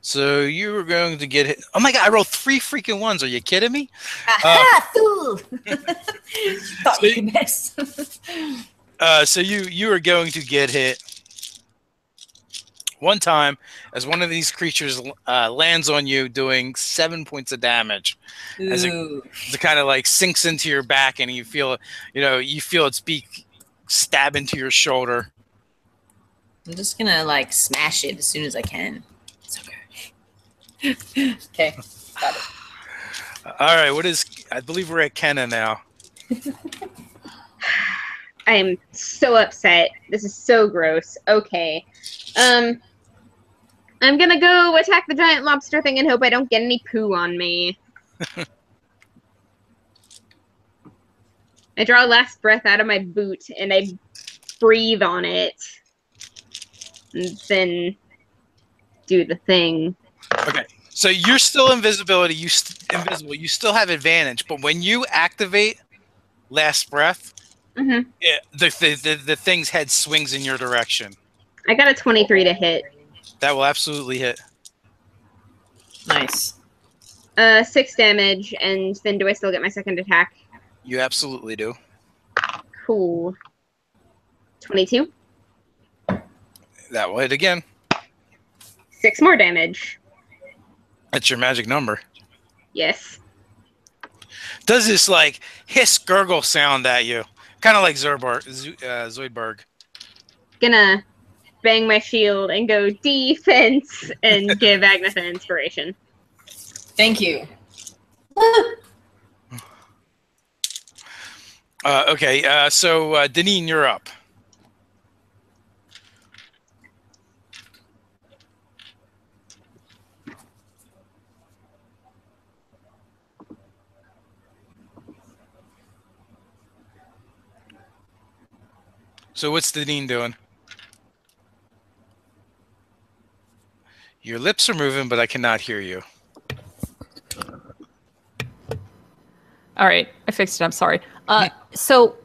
So you were going to get hit. Oh my god, I rolled 3 freaking ones. Are you kidding me? Aha! Fool! Thought you could miss. So you are going to get hit one time as one of these creatures lands on you, doing 7 points of damage. As it kind of like sinks into your back, and you feel its beak stab into your shoulder. I'm just gonna like smash it as soon as I can. It's okay. Okay, got it. All right, I believe we're at Kenna now. I am so upset. This is so gross. Okay. I'm gonna go attack the giant lobster thing and hope I don't get any poo on me. I draw a last breath out of my boot and I breathe on it. And then do the thing. Okay, so you're still invisibility. Invisible. You still have advantage, but when you activate last breath, the thing's head swings in your direction. I got a 23 to hit. That will absolutely hit. Nice. 6 damage, and then do I still get my second attack? You absolutely do. Cool. 22. That will hit again. 6 more damage. That's your magic number. Yes. Does this like hiss gurgle sound at you? Kind of like Zoidberg. Gonna bang my shield and go defense and give Agnetha inspiration. Thank you. Okay, so Deneen, you're up. So what's Deneen doing? Your lips are moving, but I cannot hear you. All right, I fixed it. I'm sorry. So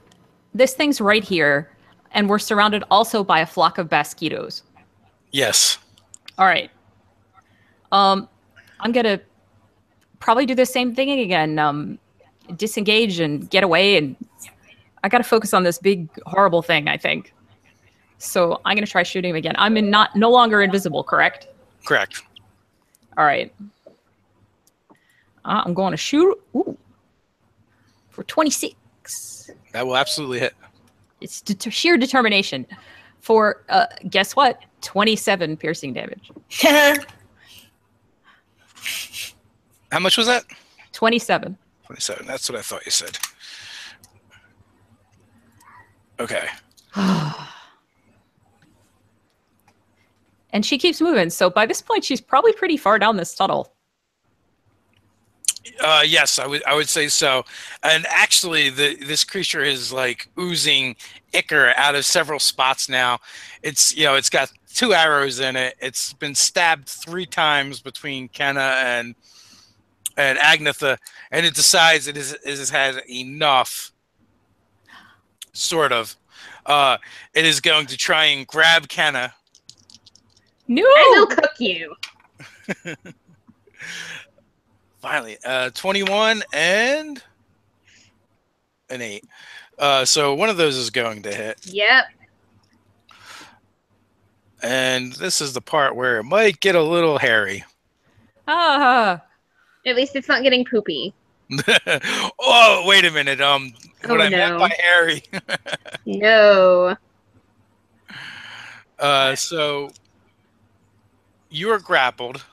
this thing's right here, and we're surrounded also by a flock of mosquitoes. Yes. All right. I'm gonna probably do the same thing again. Disengage and get away, and I gotta focus on this big horrible thing, I think. So I'm gonna try shooting him again. I'm no longer invisible, correct? Correct. All right. I'm going to shoot. Ooh. For 26. That will absolutely hit. It's sheer determination. For, guess what? 27 piercing damage. How much was that? 27. 27. That's what I thought you said. Okay. And she keeps moving. So by this point, she's probably pretty far down this tunnel. Yes, I would say so. And actually, this creature is like oozing ichor out of several spots now. It's got 2 arrows in it. It's been stabbed 3 times between Kenna and and Agnetha, and it decides it has had enough. Sort of. It is going to try and grab Kenna. No! I will cook you. Finally, 21 and an 8. So one of those is going to hit. Yep. And this is the part where it might get a little hairy. Ah. At least it's not getting poopy. Oh, wait a minute. What I meant no. by hairy. No. So you are grappled.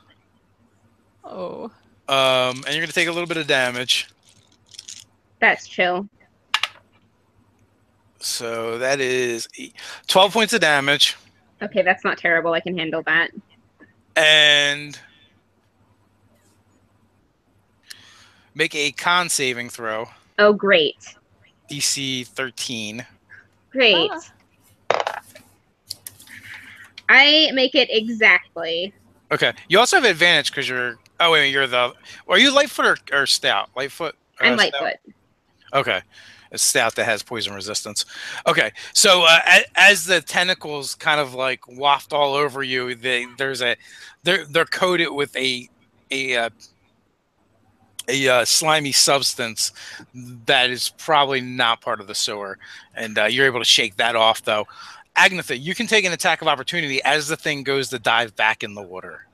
Oh. And you're going to take a little bit of damage. That's chill. So that is 12 points of damage. Okay, that's not terrible. I can handle that. And make a con saving throw. Oh, great. DC 13. Great. I make it exactly. Okay. You also have advantage because you're... Oh, wait, you're the... Are you Lightfoot or Stout? Lightfoot? I'm Stout? Lightfoot. Okay. A Stout that has poison resistance. Okay. So as the tentacles kind of like waft all over you, they're coated with a slimy substance that is probably not part of the sewer, and you're able to shake that off. Though, Agnetha, you can take an attack of opportunity as the thing goes to dive back in the water.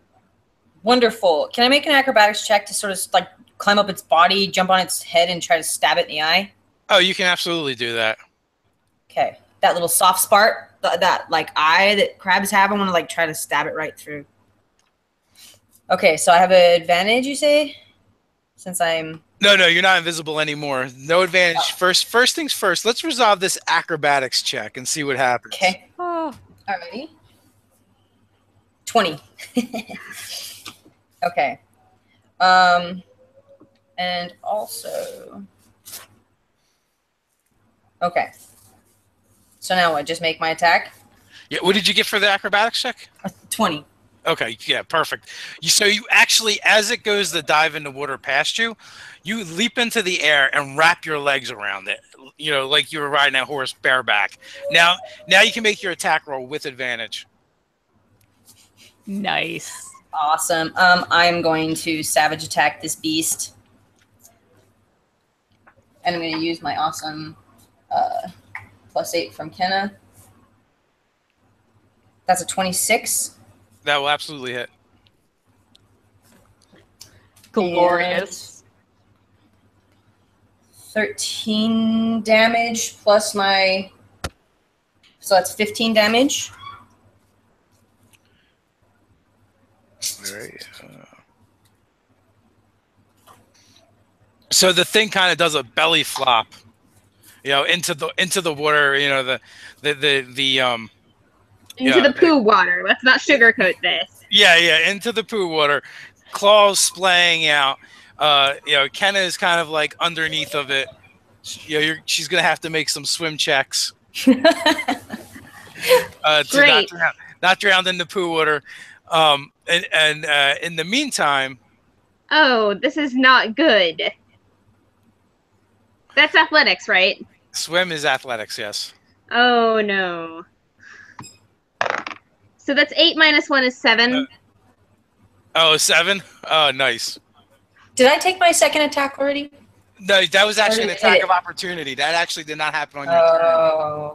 Wonderful. Can I make an acrobatics check to sort of like climb up its body, jump on its head, and try to stab it in the eye? Oh, you can absolutely do that. Okay, that little soft spot, that like eye that crabs have, I want to like try to stab it right through. Okay, so I have an advantage, you say? Since I'm... No, you're not invisible anymore. No advantage. Oh. First things first, let's resolve this acrobatics check and see what happens. Okay. Oh. Alrighty. 20. Okay. And also... Okay. So now what? Just make my attack? Yeah. What did you get for the acrobatics check? 20. Okay, yeah, perfect. So you actually, as it goes to dive in the water past you, you leap into the air and wrap your legs around it, like you were riding a horse bareback. Now you can make your attack roll with advantage. Nice. Awesome. I'm going to savage attack this beast. And I'm going to use my awesome +8 from Kenna. That's a 26. That will absolutely hit. Glorious. 13 damage plus my... So that's 15 damage. All right. So the thing kind of does a belly flop, into the water. Into the poo water. Let's not sugarcoat this. Yeah, into the poo water. Claws splaying out. Kenna is kind of like underneath of it. She's gonna have to make some swim checks. To Great. not drown in the poo water. And in the meantime... Oh, this is not good. That's athletics, right? Swim is athletics, yes. Oh, no. So that's 8 minus 1 is 7. 7? Oh, nice. Did I take my second attack already? No, that was actually an attack of opportunity. That actually did not happen on your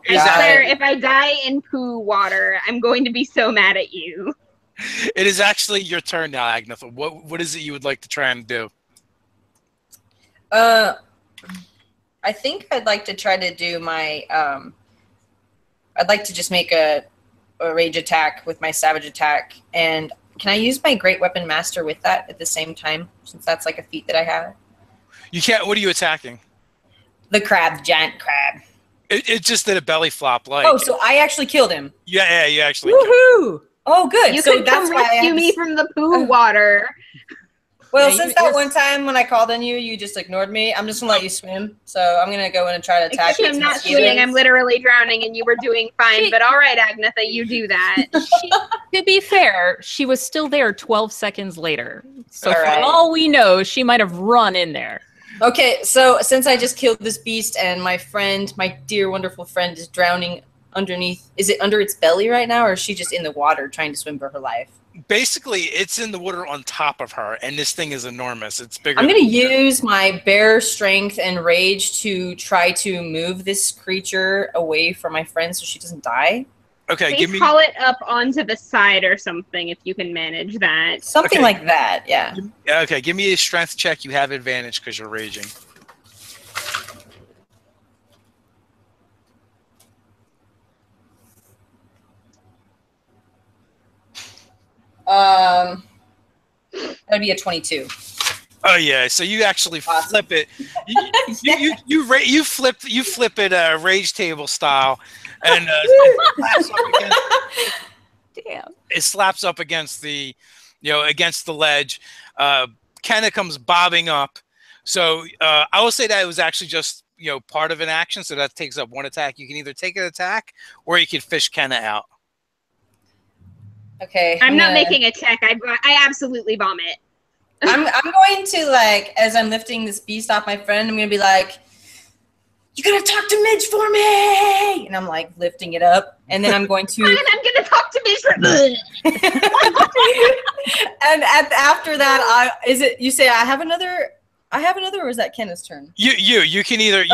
turn. Claire, if I die in poo water, I'm going to be so mad at you. It is actually your turn now, Agnetha. What is it you would like to try and do? I think I'd like to try to do my... I'd like to just make a rage attack with my savage attack. And can I use my Great Weapon Master with that at the same time? Since that's like a feat that I have. You can't... What are you attacking? The crab, the giant crab. It just did a belly flop. Oh, so I actually killed him. Yeah, you actually Woohoo! Oh, good. You so could that's come why rescue me from the poo water. Well, Yeah, since that one time when I called on you, you just ignored me. I'm just gonna let you swim. So I'm gonna go in and try to attack you. I'm not swimming. I'm literally drowning, and you were doing fine. But all right, Agnetha, you do that. To be fair, she was still there 12 seconds later. So All for right. all we know, she might have run in there. Okay, so since I just killed this beast and my friend, my dear wonderful friend, is drowning underneath, is it under its belly right now, or is she just in the water trying to swim for her life? Basically, it's in the water on top of her, and this thing is enormous. It's bigger. I'm going to use my bear strength and rage to try to move this creature away from my friend so she doesn't die. Okay, Please call it up onto the side or something if you can manage that. Something like that, yeah. Okay, give me a strength check. You have advantage because you're raging. That'd be a 22. Oh yeah, so you actually flip it. You flip it rage table style, and it slaps up against the, against the ledge. Kenna comes bobbing up. So I will say that it was actually just part of an action. So that takes up one attack. You can either take an attack or you can fish Kenna out. Okay. I'm not making a check. I absolutely vomit. I'm going to, like, as I'm lifting this beast off my friend, I'm going to be like, you gotta talk to Midge for me! And I'm, like, lifting it up. And then I'm going to... And I'm going to talk to Midge for me! And after that, you say I have another, or is that Kenna's turn? You can either...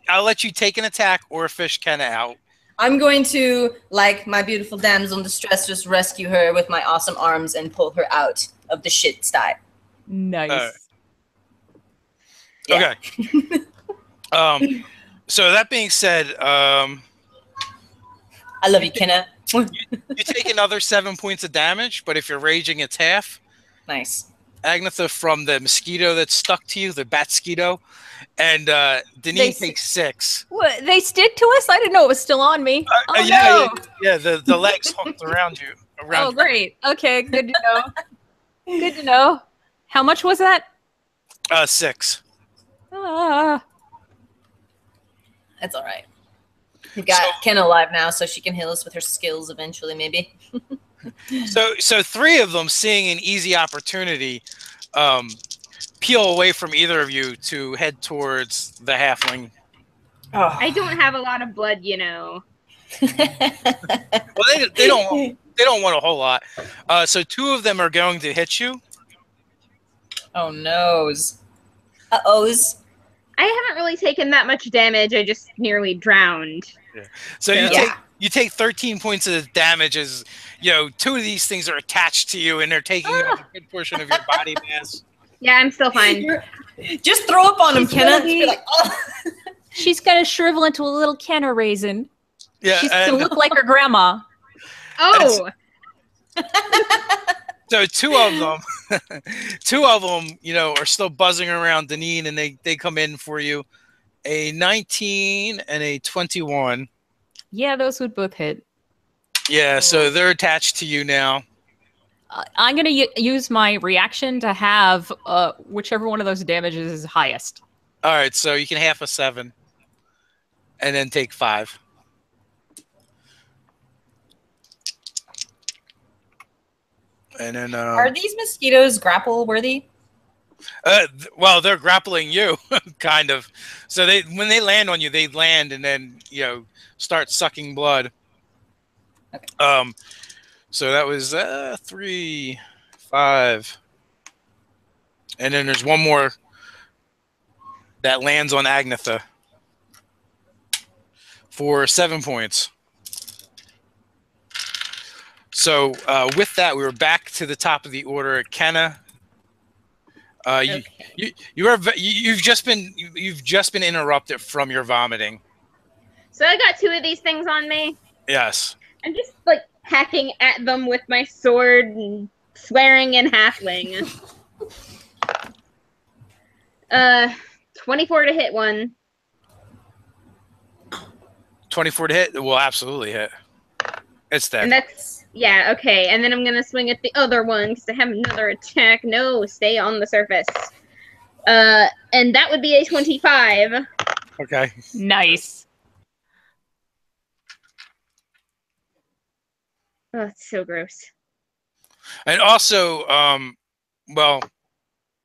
I'll let you take an attack or fish Kenna out. I'm going to, like my beautiful damsel in distress, just rescue her with my awesome arms and pull her out of the shit sty. Nice. Yeah. Okay. So that being said, I love you, Kenna. you take another 7 points of damage, but if you're raging, it's half. Nice. Agnetha, from the mosquito that's stuck to you, the bat-skeeto, and Denise takes 6. What? They stick to us? I didn't know it was still on me. Yeah, the legs hooked around you. Oh, great. Okay, good to know. Good to know. How much was that? 6. Ah. That's all right. We've got Kenna alive now, so she can heal us with her skills eventually, maybe. So 3 of them, seeing an easy opportunity, peel away from either of you to head towards the halfling. Oh. I don't have a lot of blood, Well, they don't want a whole lot. So 2 of them are going to hit you. Oh noes. Uh-ohs. I haven't really taken that much damage. I just nearly drowned. Yeah. So you take 13 points of damage as 2 of these things are attached to you and they're taking up a good portion of your body mass. Yeah, I'm still fine. Just throw up on him, Kenna. Like, oh. She's gonna shrivel into a little Kenna raisin. Yeah, she's gonna look like her grandma. Oh. So 2 of them, are still buzzing around Deneen, and they come in for you. A 19 and a 21. Yeah, those would both hit. Yeah, so they're attached to you now. I'm going to use my reaction to have whichever one of those damages is highest. All right, so you can half a 7 and then take 5. And then are these mosquitoes grapple worthy? Well, they're grappling you, kind of. So when they land on you, they land and then start sucking blood. Okay. So that was 3, 5, and then there's one more that lands on Agnetha for 7 points. So with that, we were back to the top of the order. Kenna, you've just been interrupted from your vomiting. So I got 2 of these things on me. Yes. I'm just like hacking at them with my sword and swearing in halfling. 24 to hit one. 24 to hit will absolutely hit. It's dead. And that's, yeah, okay. And then I'm going to swing at the other one because I have another attack. No, stay on the surface. And that would be a 25. Okay. Nice. Oh, it's so gross. And also, well,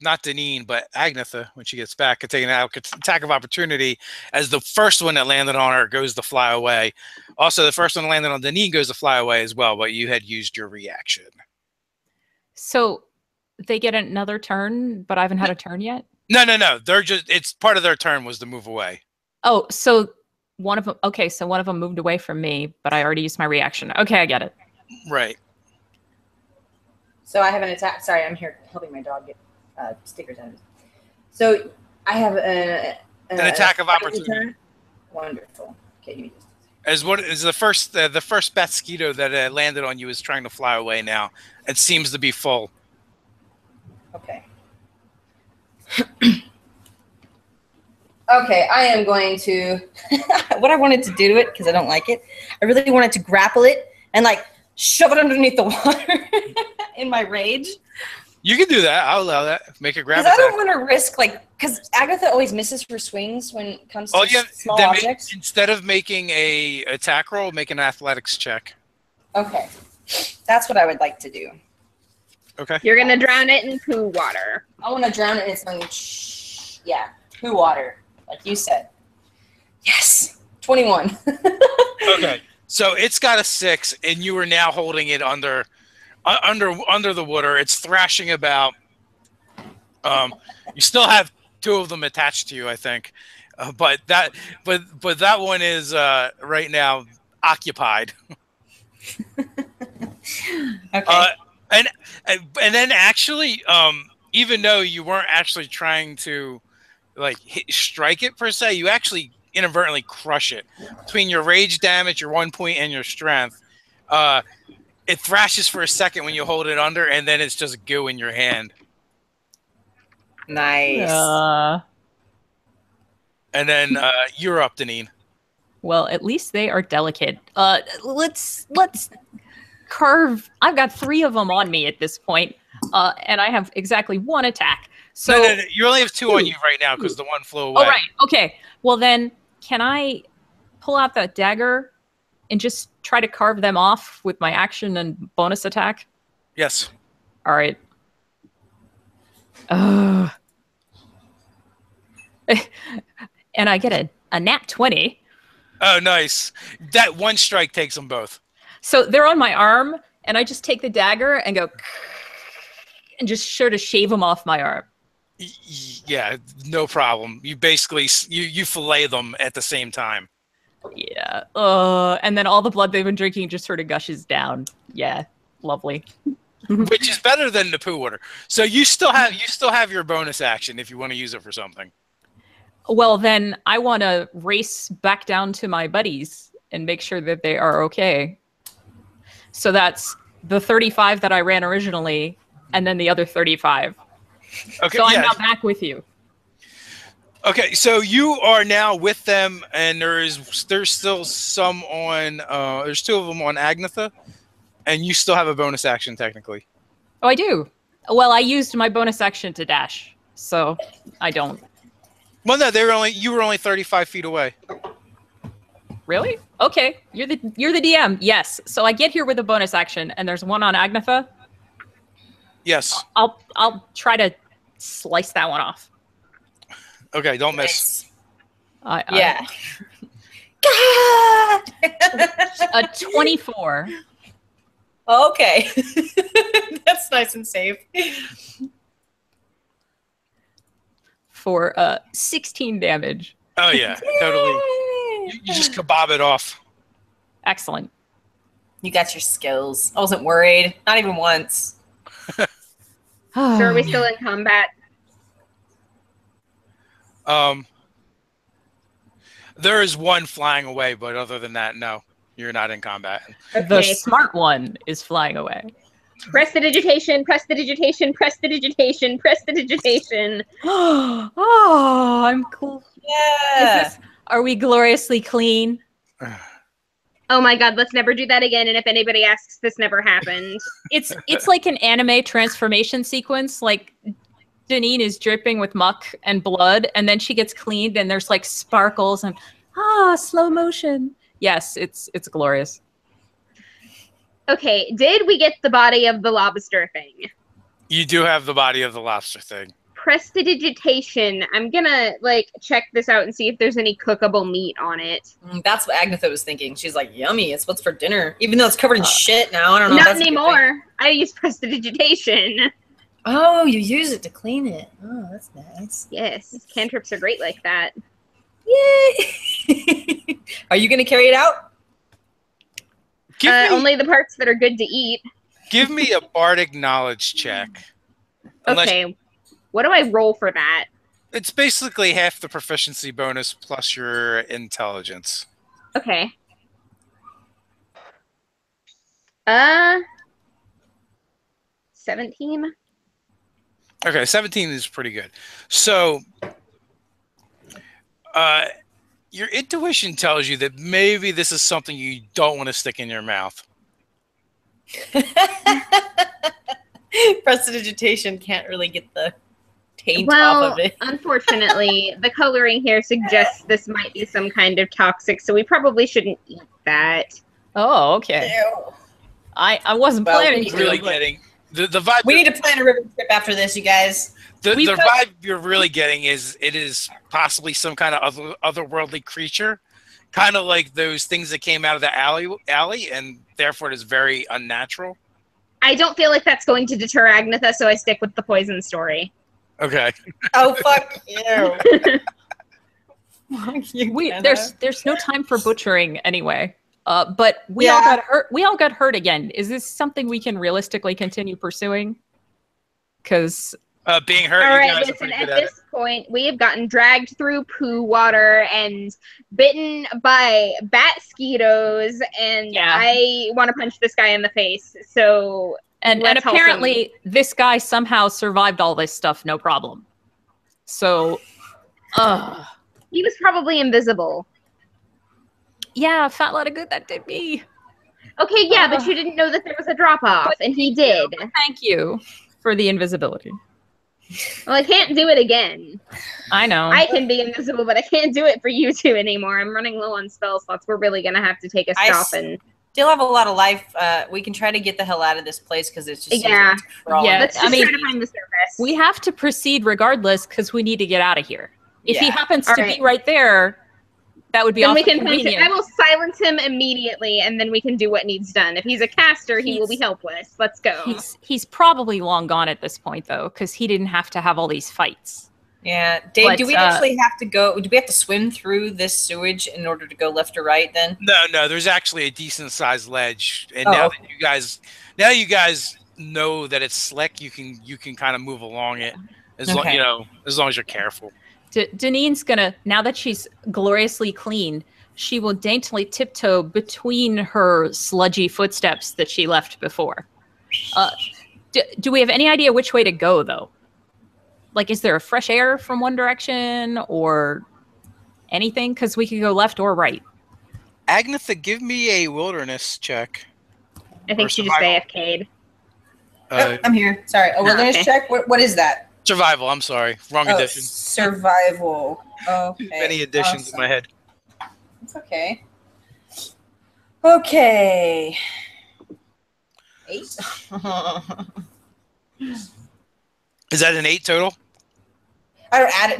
not Deneen, but Agnetha, when she gets back, could take an attack of opportunity as the first one that landed on her goes to fly away. Also, the first one that landed on Deneen goes to fly away as well, but you had used your reaction. So they get another turn, but I haven't had a turn yet? No. They're just, it's part of their turn was to move away. Oh, so one of them, okay, so one of them moved away from me, but I already used my reaction. Okay, I get it. Right. So I have an attack. Sorry, I'm here helping my dog get stickers out of it. So I have an attack of opportunity. Turn. Wonderful. Okay, give me just As what is the first Batsquito that landed on you is trying to fly away now. It seems to be full. okay. Okay, I am going to what I wanted to do to it, because I don't like it. I really wanted to grapple it and like shove it underneath the water in my rage. You can do that. I'll allow that. Make a grab Because attack. I don't want to risk, like, because Agatha always misses her swings when it comes to small objects. Instead of making a attack roll, make an athletics check. Okay. That's what I would like to do. Okay. You're going to drown it in poo water. I want to drown it in its own, yeah, poo water, like you said. Yes. 21. Okay. So it's got a 6, and you are now holding it under the water. It's thrashing about. You still have 2 of them attached to you, I think, but that one is right now occupied. Okay. And then actually, even though you weren't actually trying to like strike it per se, you actually inadvertently crush it between your rage damage, your 1 point, and your strength. It thrashes for a second when you hold it under, and then it's just goo in your hand. Nice. And then you're up, Deneen. Well, at least they are delicate. Let's carve. I've got 3 of them on me at this point, and I have exactly 1 attack. So no, you only have 2 on you right now because the one flew away. Oh, right. Okay. Well, then, can I pull out that dagger and just try to carve them off with my action and bonus attack? Yes. All right. And I get a nat 20. Oh, nice. That one strike takes them both. So they're on my arm, and I just take the dagger and go and just sort of shave them off my arm. Yeah, no problem. You basically you fillet them at the same time. Yeah. And then all the blood they've been drinking just sort of gushes down. Yeah. Lovely. Which is better than the poo water. So you still have your bonus action if you want to use it for something. Well, then I want to race back down to my buddies and make sure that they are okay. So that's the 35 that I ran originally, and then the other 35. Okay. So I'm now back with you. Okay, so you are now with them, and there's still some on. There's 2 of them on Agnetha, and you still have a bonus action technically. Oh, I do. Well, I used my bonus action to dash, so I don't. Well, no, you were only 35 feet away. Really? Okay, you're the DM. Yes. So I get here with a bonus action, and there's 1 on Agnetha. Yes. I'll try to slice that one off. Okay, don't miss. Yeah. A 24. Okay. That's nice and safe. For 16 damage. Oh yeah, totally. You just kebab it off. Excellent. You got your skills. I wasn't worried. Not even once. So are we still in combat? There is 1 flying away, but other than that, no, you're not in combat. The Okay. smart one is flying away. Prestidigitation, prestidigitation, prestidigitation, prestidigitation. Oh, I'm cool. Yeah. Are we gloriously clean? Oh my god, let's never do that again. And if anybody asks, this never happened. It's like an anime transformation sequence. Like Janine is dripping with muck and blood, and then she gets cleaned, and there's like sparkles and slow motion. Yes, it's glorious. Okay, did we get the body of the lobster thing? You do have the body of the lobster thing. Prestidigitation. I'm gonna check this out and see if there's any cookable meat on it. That's what Agnetha was thinking. She's like, yummy, it's what's for dinner. Even though it's covered in shit now. I don't know. Not anymore. I use prestidigitation. Oh, you use it to clean it. Oh, that's nice. Yes, cantrips are great like that. Yay! Are you gonna carry it out? Only the parts that are good to eat. Give me a bardic knowledge check. Okay. What do I roll for that? It's basically half the proficiency bonus plus your intelligence. Okay. 17. Okay, 17 is pretty good. So, your intuition tells you that maybe this is something you don't want to stick in your mouth. Prestidigitation can't really get the taint off of it. Unfortunately, the coloring here suggests this might be some kind of toxic, so we probably shouldn't eat that. Oh, okay. Ew. I wasn't planning to. Really getting the vibe. We need to plan a river trip after this, you guys. The vibe you're really getting is it is possibly some kind of otherworldly creature, kind of like those things that came out of the alley, and therefore it is very unnatural. I don't feel like that's going to deter Agnetha, so I stick with the poison story. Okay. Oh, fuck you. There's no time for butchering anyway. But we all got hurt. We all got hurt again. Is this something we can realistically continue pursuing? Because being hurt. All right, listen. At this point, we have gotten dragged through poo water and bitten by bat mosquitoes, and I want to punch this guy in the face. So. And apparently this guy somehow survived all this stuff, no problem. So, he was probably invisible. Yeah, fat lot of good that did me. Okay, yeah, but you didn't know that there was a drop-off, and he did. Thank you for the invisibility. Well, I can't do it again. I know. I can be invisible, but I can't do it for you two anymore. I'm running low on spell slots. We're really going to have to take a stop and... Still have a lot of life. We can try to get the hell out of this place because it's just Let's just try to find the surface. We have to proceed regardless because we need to get out of here. If he happens to be right there, that would be awfully convenient. I will silence him immediately, and then we can do what needs done. If he's a caster, he will be helpless. Let's go. He's probably long gone at this point, though, because he didn't have to have all these fights. Yeah, Dave. Do we actually have to go? Do we have to swim through this sewage in order to go left or right? Then no. There's actually a decent sized ledge, and now that you guys know that it's slick, you can kind of move along it as long as you're careful. Danine's gonna, now that she's gloriously clean, she will daintily tiptoe between her sludgy footsteps that she left before. Do we have any idea which way to go, though? Like, is there a fresh air from one direction or anything? Because we could go left or right. Agnetha, give me a wilderness check. I think she just AFK'd. I'm here. Sorry. A wilderness check? What is that? Survival. I'm sorry. Wrong edition. Survival. Okay. Many additions in my head. It's okay. Okay. 8. Is that an 8 total?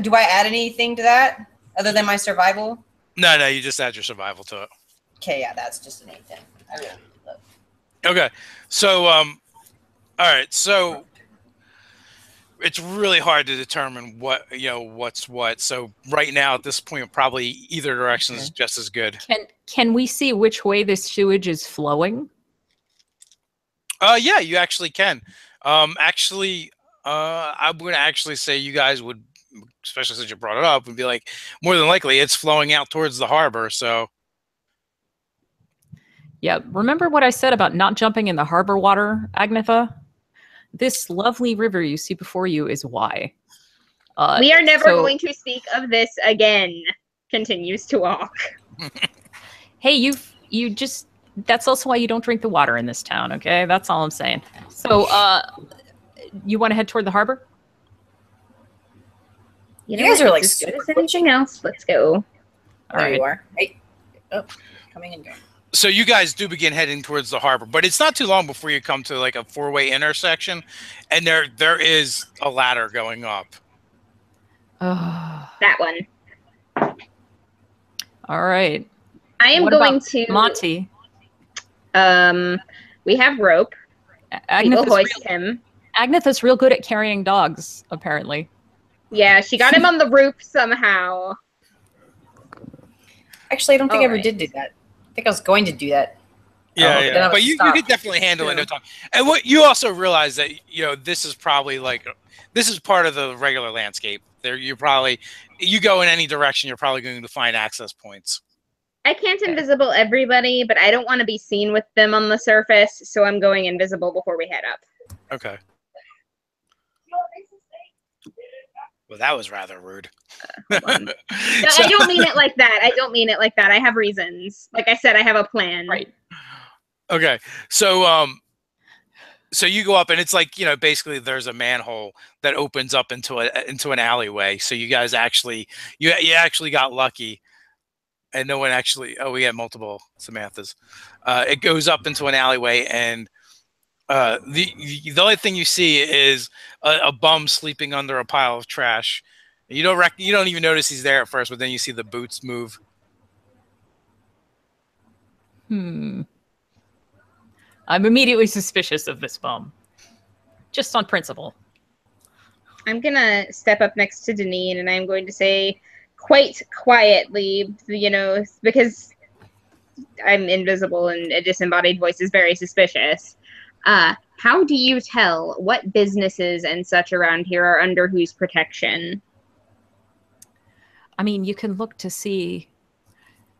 Do I add anything to that other than my survival? No, you just add your survival to it. Okay, yeah, that's just an 8 then. I really love it. Okay. So all right, so it's really hard to determine what's what. So right now at this point probably either direction is just as good. Can we see which way this sewage is flowing? Yeah, you actually can. I'm going to actually say you guys would, especially since you brought it up, would be like, more than likely it's flowing out towards the harbor, so. Yeah, remember what I said about not jumping in the harbor water, Agnetha? This lovely river you see before you is why. We are never going to speak of this again, continues to walk. Hey, you just, that's also why you don't drink the water in this town, okay? That's all I'm saying. So, you want to head toward the harbor? You guys are like as good super as anything else. Let's go. All there right. you are. Hey. Oh, coming and going. So you guys do begin heading towards the harbor, but it's not too long before you come to like a 4-way intersection, and there is a ladder going up. That one. All right. I am What going about to Monty. We have rope. We will hoist him. Agnetha's real good at carrying dogs, apparently. Yeah, she got him on the roof somehow. Actually, I don't think I ever did do that. I think I was going to do that. Yeah. But you could definitely handle it in no time. And what you also realize that, this is probably this is part of the regular landscape. You go in any direction, you're probably going to find access points. I can't invisible everybody, but I don't want to be seen with them on the surface, so I'm going invisible before we head up. Okay. Well, that was rather rude. No, I don't mean it like that. I have reasons. Like I said, I have a plan. Right. Okay. So you go up, and it's like, basically there's a manhole that opens up into an alleyway. So you guys actually you actually got lucky, and no one actually. Oh, we had multiple Samanthas. It goes up into an alleyway, and the only thing you see is a bum sleeping under a pile of trash. You don't even notice he's there at first, but then you see the boots move. I'm immediately suspicious of this bum, just on principle. I'm gonna step up next to Deneen, and I'm going to say quite quietly, because I'm invisible and a disembodied voice is very suspicious. How do you tell what businesses and such around here are under whose protection? I mean, you can look to see.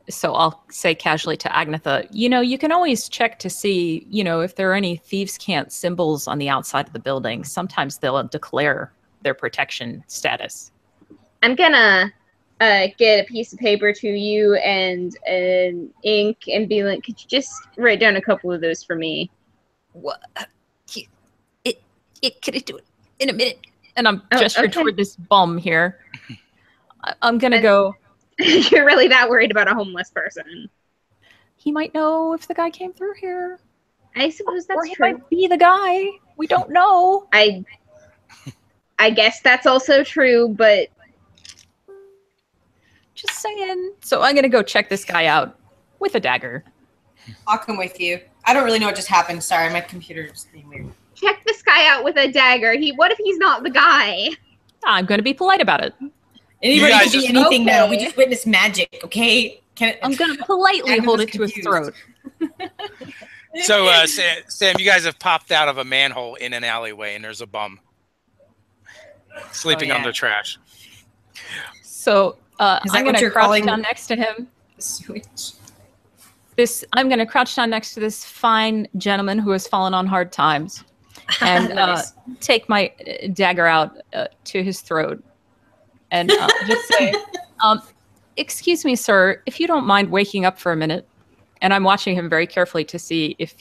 So I'll say casually to Agnetha, you can always check to see, if there are any thieves' cant symbols on the outside of the building. Sometimes they'll declare their protection status. I'm gonna get a piece of paper to you and an ink and be like, could you just write down a couple of those for me? What? Can I do it in a minute? And I'm gesturing toward this bum here. I'm gonna go. You're really that worried about a homeless person? He might know if the guy came through here. I suppose that's or he true. might be the guy. We don't know. I guess that's also true, but just saying. So I'm gonna go check this guy out with a dagger. I'll come with you. I don't really know what just happened. Sorry, my computer's being weird. Check this guy out with a dagger. What if he's not the guy? I'm gonna be polite about it. Anybody can be anything now. We just witnessed magic, okay? I'm gonna politely hold it to his throat. So, Sam, you guys have popped out of a manhole in an alleyway, and there's a bum sleeping under trash. So I'm gonna crouch down next to him. Switch. I'm gonna crouch down next to this fine gentleman who has fallen on hard times, and Nice. take my dagger out to his throat. And just say, excuse me, sir, if you don't mind waking up for a minute. And I'm watching him very carefully to see if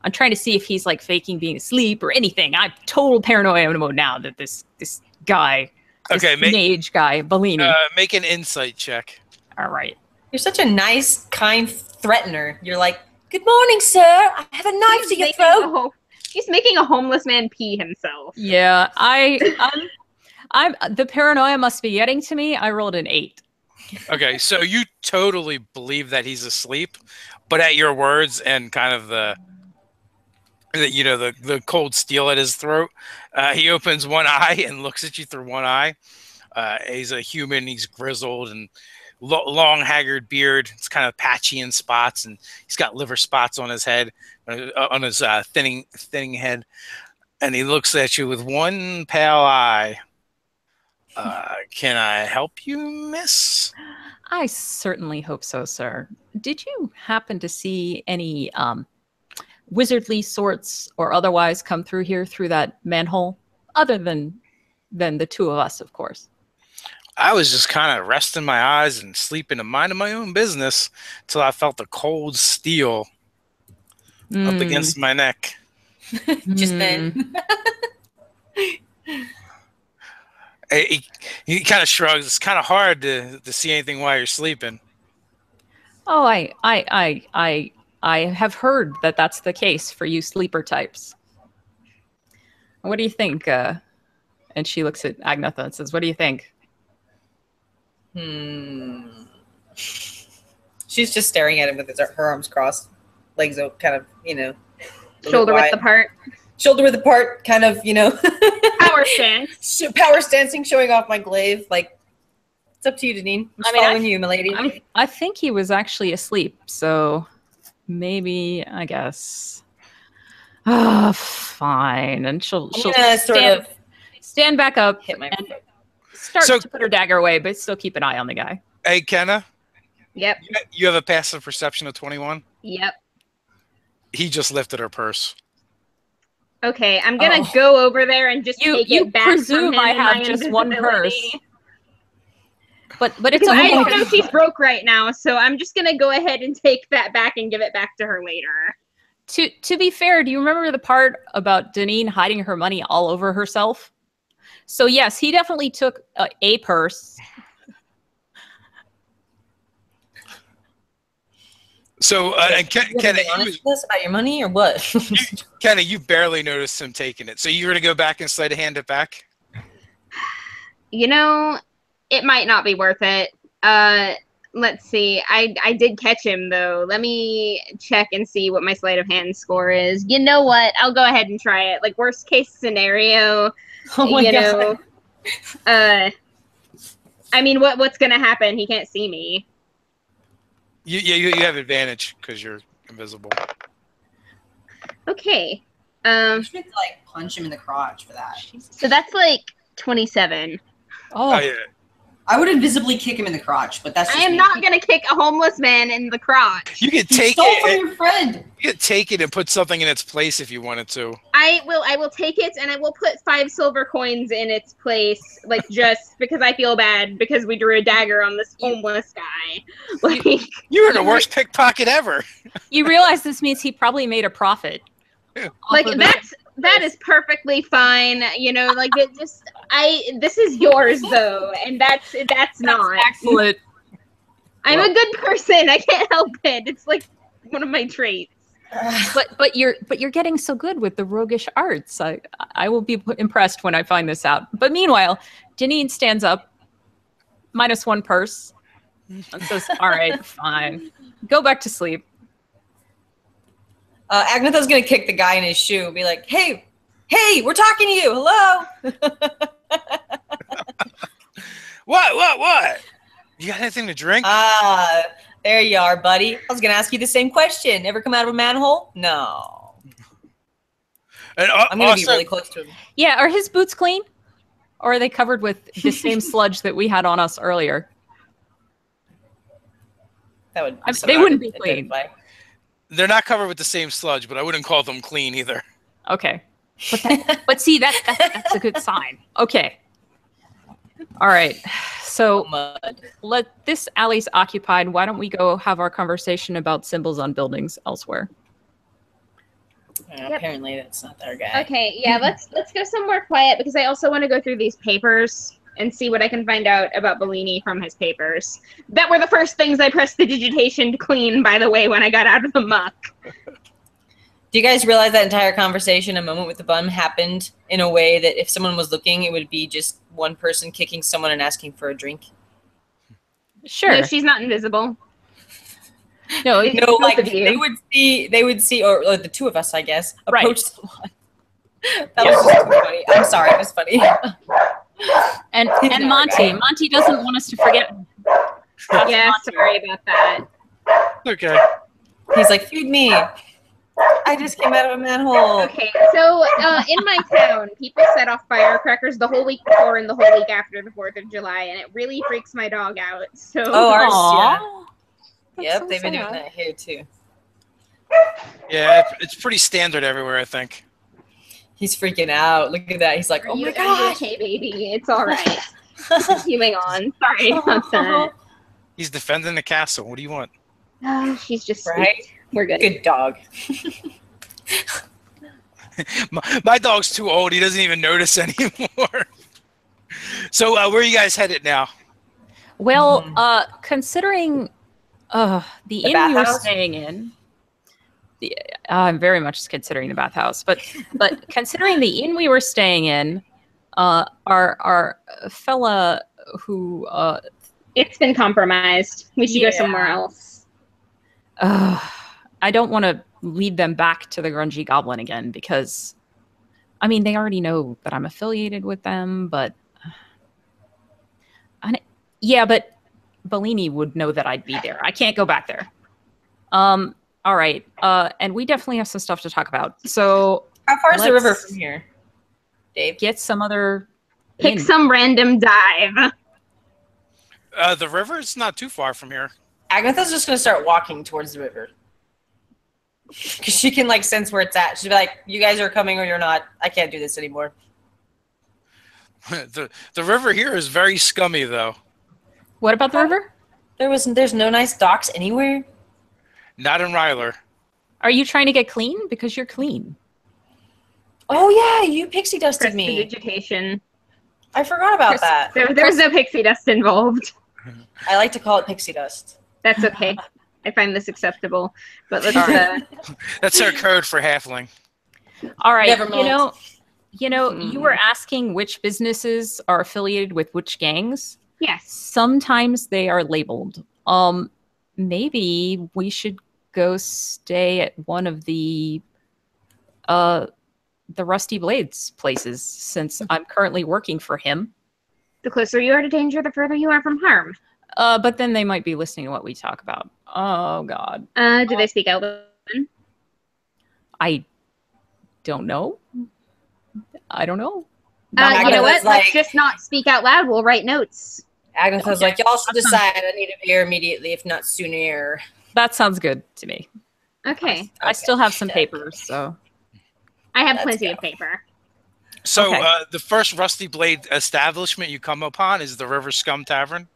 I'm trying to see if he's like faking being asleep or anything. I'm total paranoia mode now that this guy, mage guy, Bellini. Make an insight check. All right. You're such a nice, kind threatener. You're like, good morning, sir. I have a knife to your throat. He's making a homeless man pee himself. Yeah, I'm the paranoia must be getting to me. I rolled an 8. Okay, so you totally believe that he's asleep, but at your words and kind of the cold steel at his throat, he opens one eye and looks at you through one eye. He's a human. He's grizzled and long, haggard beard. It's kind of patchy in spots, and he's got liver spots on his head, on his thinning head. And he looks at you with one pale eye. Can I help you, miss? I certainly hope so, sir. Did you happen to see any wizardly sorts or otherwise come through here through that manhole? Other than the two of us, of course. I was just kind of resting my eyes and sleeping and minding my own business till I felt the cold steel up against my neck. Just then. He kind of shrugs. It's kind of hard to see anything while you're sleeping. Oh, I have heard that that's the case for you sleeper types. What do you think? And she looks at Agnetha and says, "What do you think?" She's just staring at him with her arms crossed, legs kind of, Shoulder width apart. Shoulder width apart, kind of, Power stance. Power stancing, showing off my glaive. Like, it's up to you, Deneen. I'm following you, milady. I think he was actually asleep, so maybe, I guess. Fine. And she'll stand back up and start to put her dagger away, but still keep an eye on the guy. Hey, Kenna? Yep. You have a passive perception of 21? Yep. He just lifted her purse. Okay, I'm gonna go over there and just take it back presume from him I in have my just one invisibility. purse. But it's I know she's broke right now, so I'm just gonna go ahead and take that back and give it back to her later. To be fair, do you remember the part about Deneen hiding her money all over herself? So yes, he definitely took a purse. So, and Kenna, about your money or what? Kenna, you barely noticed him taking it. So you're gonna go back and sleight of hand it back? It might not be worth it. Let's see. I did catch him though. Let me check and see what my sleight of hand score is. You know what? I'll go ahead and try it. Like, worst case scenario. Oh my God. I mean, what's gonna happen? He can't see me. You have advantage because you're invisible. Okay. You should like punch him in the crotch for that. So that's like 27. Oh yeah. I would invisibly kick him in the crotch, but that's. I am not gonna kick a homeless man in the crotch. You could take stole it. From your friend. You could take it and put something in its place if you wanted to. I will take it and I will put 5 silver coins in its place, like, just because I feel bad because we drew a dagger on this homeless guy. Like, You were the worst pickpocket ever. You realize this means he probably made a profit. like that is perfectly fine. Like, this is yours though, and that's not. Excellent. I'm a good person. I can't help it. It's like one of my traits. But you're getting so good with the roguish arts. I will be impressed when I find this out. But meanwhile, Deneen stands up, -1 purse, and says, "All right, fine. Go back to sleep." Agnetha's gonna kick the guy in his shoe and be like, hey, we're talking to you. Hello. What? You got anything to drink? There you are, buddy. I was gonna ask you the same question. Ever come out of a manhole? No. And I'm gonna be really close to him. Yeah, are his boots clean? Or are they covered with the same sludge that we had on us earlier? That would. They wouldn't be clean. They're not covered with the same sludge, but I wouldn't call them clean either. Okay. But see, that's a good sign. Okay. All right. So let this alley's occupied. Why don't we go have our conversation about symbols on buildings elsewhere? Apparently that's not our guy. Okay, yeah, let's go somewhere quiet because I also want to go through these papers and see what I can find out about Bellini from his papers. That were the first things I pressed the digitation to clean, by the way, when I got out of the muck. Do you guys realize that entire conversation, a moment with the bum, happened in a way that if someone was looking, it would be just one person kicking someone and asking for a drink? Sure. No, she's not invisible. No, like they would see, or the two of us, I guess, approach someone. That was just too funny. I'm sorry, it was funny. And Monty doesn't want us to forget. Yeah, sorry about that. Okay. He's like, feed me. I just came out of a manhole. Okay, so in my town, people set off firecrackers the whole week before and the whole week after the 4th of July, and it really freaks my dog out. So. Oh, ours, yeah. Yep, so they've been sad. doing that here too. Yeah, it's pretty standard everywhere, I think. He's freaking out. Look at that. He's like, oh my gosh. Okay, baby, it's all right. Continuing on. Sorry about that. He's defending the castle. What do you want? Oh, she's just Right? sweet. We're good. Good dog. My dog's too old. He doesn't even notice anymore. So where are you guys headed now? Well, considering the inn we were bathhouse? staying in, I'm very much considering the bathhouse, but considering the inn we were staying in, our fella who It's been compromised. We should go somewhere else. I don't want to lead them back to the grungy goblin again because, I mean, they already know that I'm affiliated with them, but but Bellini would know that I'd be there. I can't go back there. All right. And we definitely have some stuff to talk about. So how far is the river from here, Dave? Get some other Pick some random dive. The river's not too far from here. Agatha's just going to start walking towards the river. Because she can, like, sense where it's at. She'll be like, you guys are coming or you're not. I can't do this anymore. The river here is very scummy, though. What about the river? There's no nice docks anywhere? Not in Ryler. Are you trying to get clean? Because you're clean. Oh, yeah, you pixie dusted me. Prestidigitation. I forgot about that. There was no pixie dust involved. I like to call it pixie dust. That's okay. I find this acceptable. But let's That's our code for halfling. All right. Never mind. You were asking which businesses are affiliated with which gangs. Yes. Sometimes they are labeled. Maybe we should go stay at one of the Rusty Blades places since I'm currently working for him. The closer you are to danger, the further you are from harm. But then they might be listening to what we talk about. Oh, God. Do they speak Elven? I don't know. I don't know. You know what? Let's just not speak out loud. We'll write notes. Agatha's like, y'all should decide. I need a beer immediately, if not sooner. That sounds good to me. Okay. I still have some papers, so. I have plenty of paper. So the first Rusty Blade establishment you come upon is the River Scum Tavern.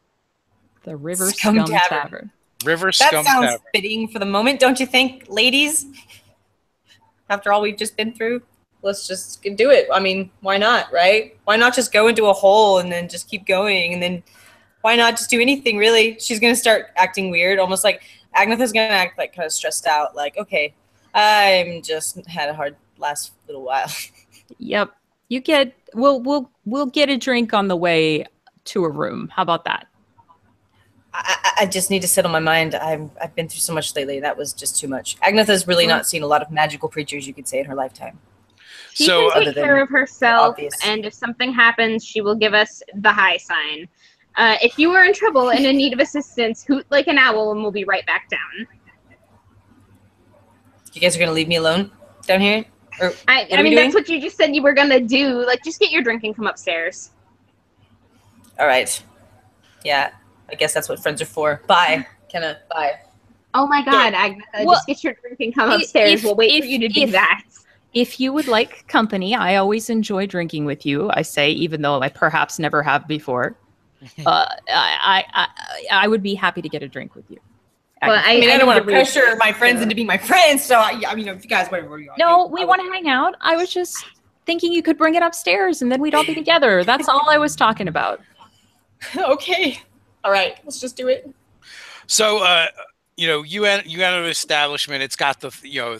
The River Scum Tavern. River Scum Tavern. That sounds fitting for the moment, don't you think, ladies? After all we've just been through, let's just do it. I mean, why not, right? Why not just go into a hole and then just keep going? And then why not just do anything, really? She's going to start acting weird, almost like Agnetha's going to act like kind of stressed out, like, okay, I'm just had a hard last little while. Yep. We'll get a drink on the way to a room. How about that? I just need to settle my mind. I've been through so much lately. That was just too much. Agnetha's really not seen a lot of magical creatures, you could say, in her lifetime. She can take care of herself, and if something happens, she will give us the high sign. If you are in trouble and in need of assistance, hoot like an owl, and we'll be right back down. You guys are going to leave me alone down here? Or I mean, that's what you just said you were going to do. Like, just get your drink and come upstairs. All right. Yeah, I guess that's what friends are for. Bye. Kenna, bye. Oh my God, Agnetha, just get your drink and come upstairs. We'll wait for you to do that. If you would like company, I always enjoy drinking with you, I say, even though I perhaps never have before. I would be happy to get a drink with you. Well, I don't want to pressure my friends into being my friends, so I mean, if you guys, whatever you want. No, we want to hang out. I was just thinking you could bring it upstairs and then we'd all be together. That's all I was talking about. Okay. All right, let's just do it. So, you enter an establishment. It's got the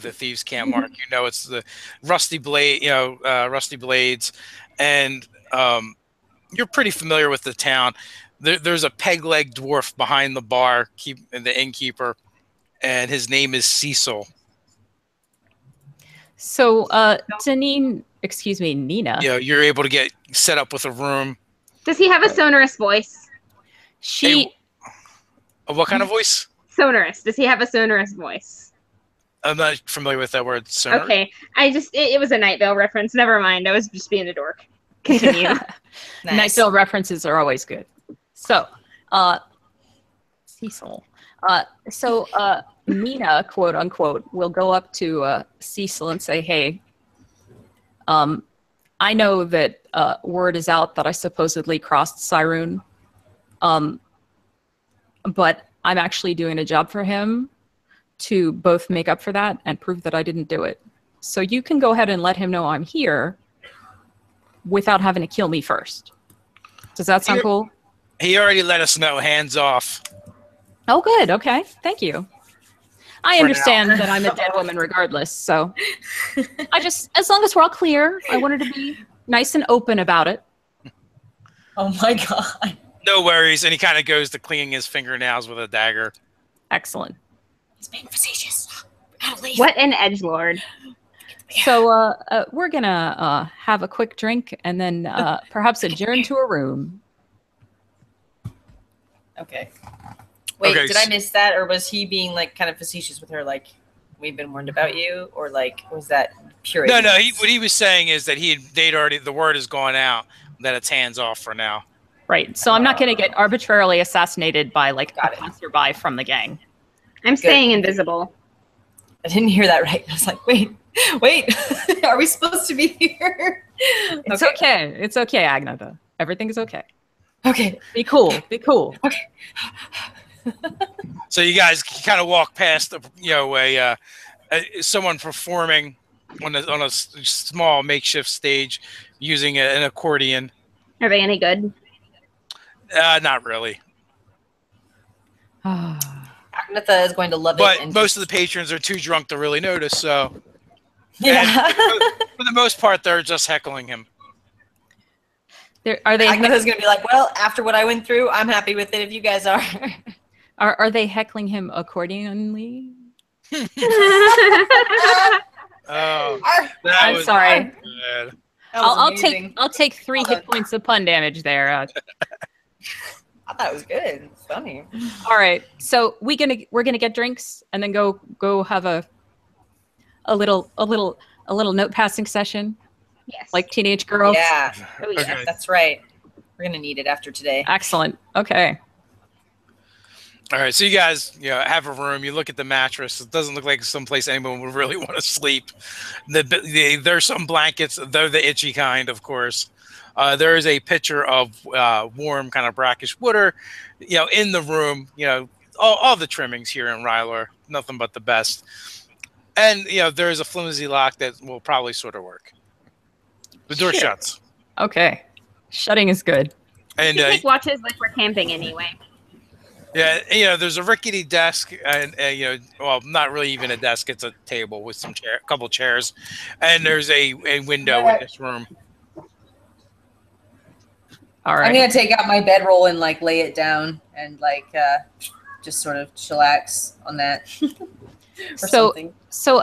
the thieves' camp mark. It's the Rusty Blade. Rusty Blades, and you're pretty familiar with the town. There's a peg-leg dwarf behind the bar, the innkeeper, and his name is Cecil. So, Nina. You're able to get set up with a room. Does he have a sonorous voice? What kind of voice? Sonorous. Does he have a sonorous voice? I'm not familiar with that word. Sonorous. Okay. It was a Night Vale reference. Never mind. I was just being a dork. Continue. Nice. Night Vale references are always good. So, Cecil. Nina, quote unquote, will go up to Cecil and say, "Hey, I know that word is out that I supposedly crossed Cyrune, but I'm actually doing a job for him to both make up for that and prove that I didn't do it. So you can go ahead and let him know I'm here without having to kill me first. Does that sound cool? He already let us know, hands off. Oh, good. Okay. Thank you. I understand that I'm a dead woman regardless, so as long as we're all clear, I wanted to be nice and open about it. Oh my god. No worries. And he kind of goes to cleaning his fingernails with a dagger. Excellent. He's being facetious. We gotta leave. What an edgelord. So we're gonna have a quick drink and then perhaps adjourn to a room. Okay. Wait, Okay, did I miss that, or was he being like kind of facetious with her, like we've been warned about you, or like was that pure? No. What he was saying is that the word has gone out that it's hands off for now. Right. So I'm not gonna get arbitrarily assassinated by like a passerby from the gang. I'm staying invisible. I didn't hear that right. I was like, wait, are we supposed to be here? It's okay. It's okay, Agnetha. Everything is okay. Okay. Be cool. Be cool. Okay. So you guys kind of walk past, someone performing on a small makeshift stage using an accordion. Are they any good? Not really. Agnetha is going to love it. But most of the patrons are too drunk to really notice. So yeah, for the most part, they're just heckling him. Are they? Agnetha's going to be like, well, after what I went through, I'm happy with it if you guys are. Are they heckling him accordingly? Oh, I'm sorry. Bad. I'll take 3 hit points of pun damage there. I thought it was good. It's funny. All right, so we're gonna get drinks and then go have a little note passing session. Yes. Like teenage girls. Yeah. Oh, yeah. Okay. That's right. We're gonna need it after today. Excellent. Okay. All right, so you guys, have a room. You look at the mattress. It doesn't look like someplace anyone would really want to sleep. There's some blankets. They're the itchy kind, of course. There is a pitcher of warm, kind of brackish water, in the room. All the trimmings here in Rylor, nothing but the best. And there is a flimsy lock that will probably sort of work. The door shuts. Okay, shutting is good. And take watches like we're camping anyway. Yeah, there's a rickety desk, and well, not really even a desk. It's a table with a couple chairs, and there's a window in this room. All right. I'm gonna take out my bedroll and like lay it down and like just sort of chillax on that. So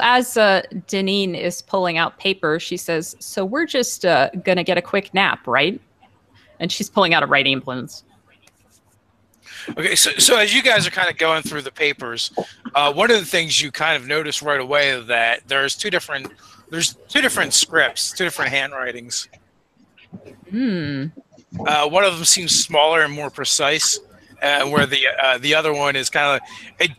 as Deneen is pulling out paper, she says, "So we're just gonna get a quick nap, right?" And she's pulling out a writing implements. Okay, so as you guys are kind of going through the papers, one of the things you kind of notice right away is that there's two different scripts, two different handwritings. One of them seems smaller and more precise, where the other one is kind of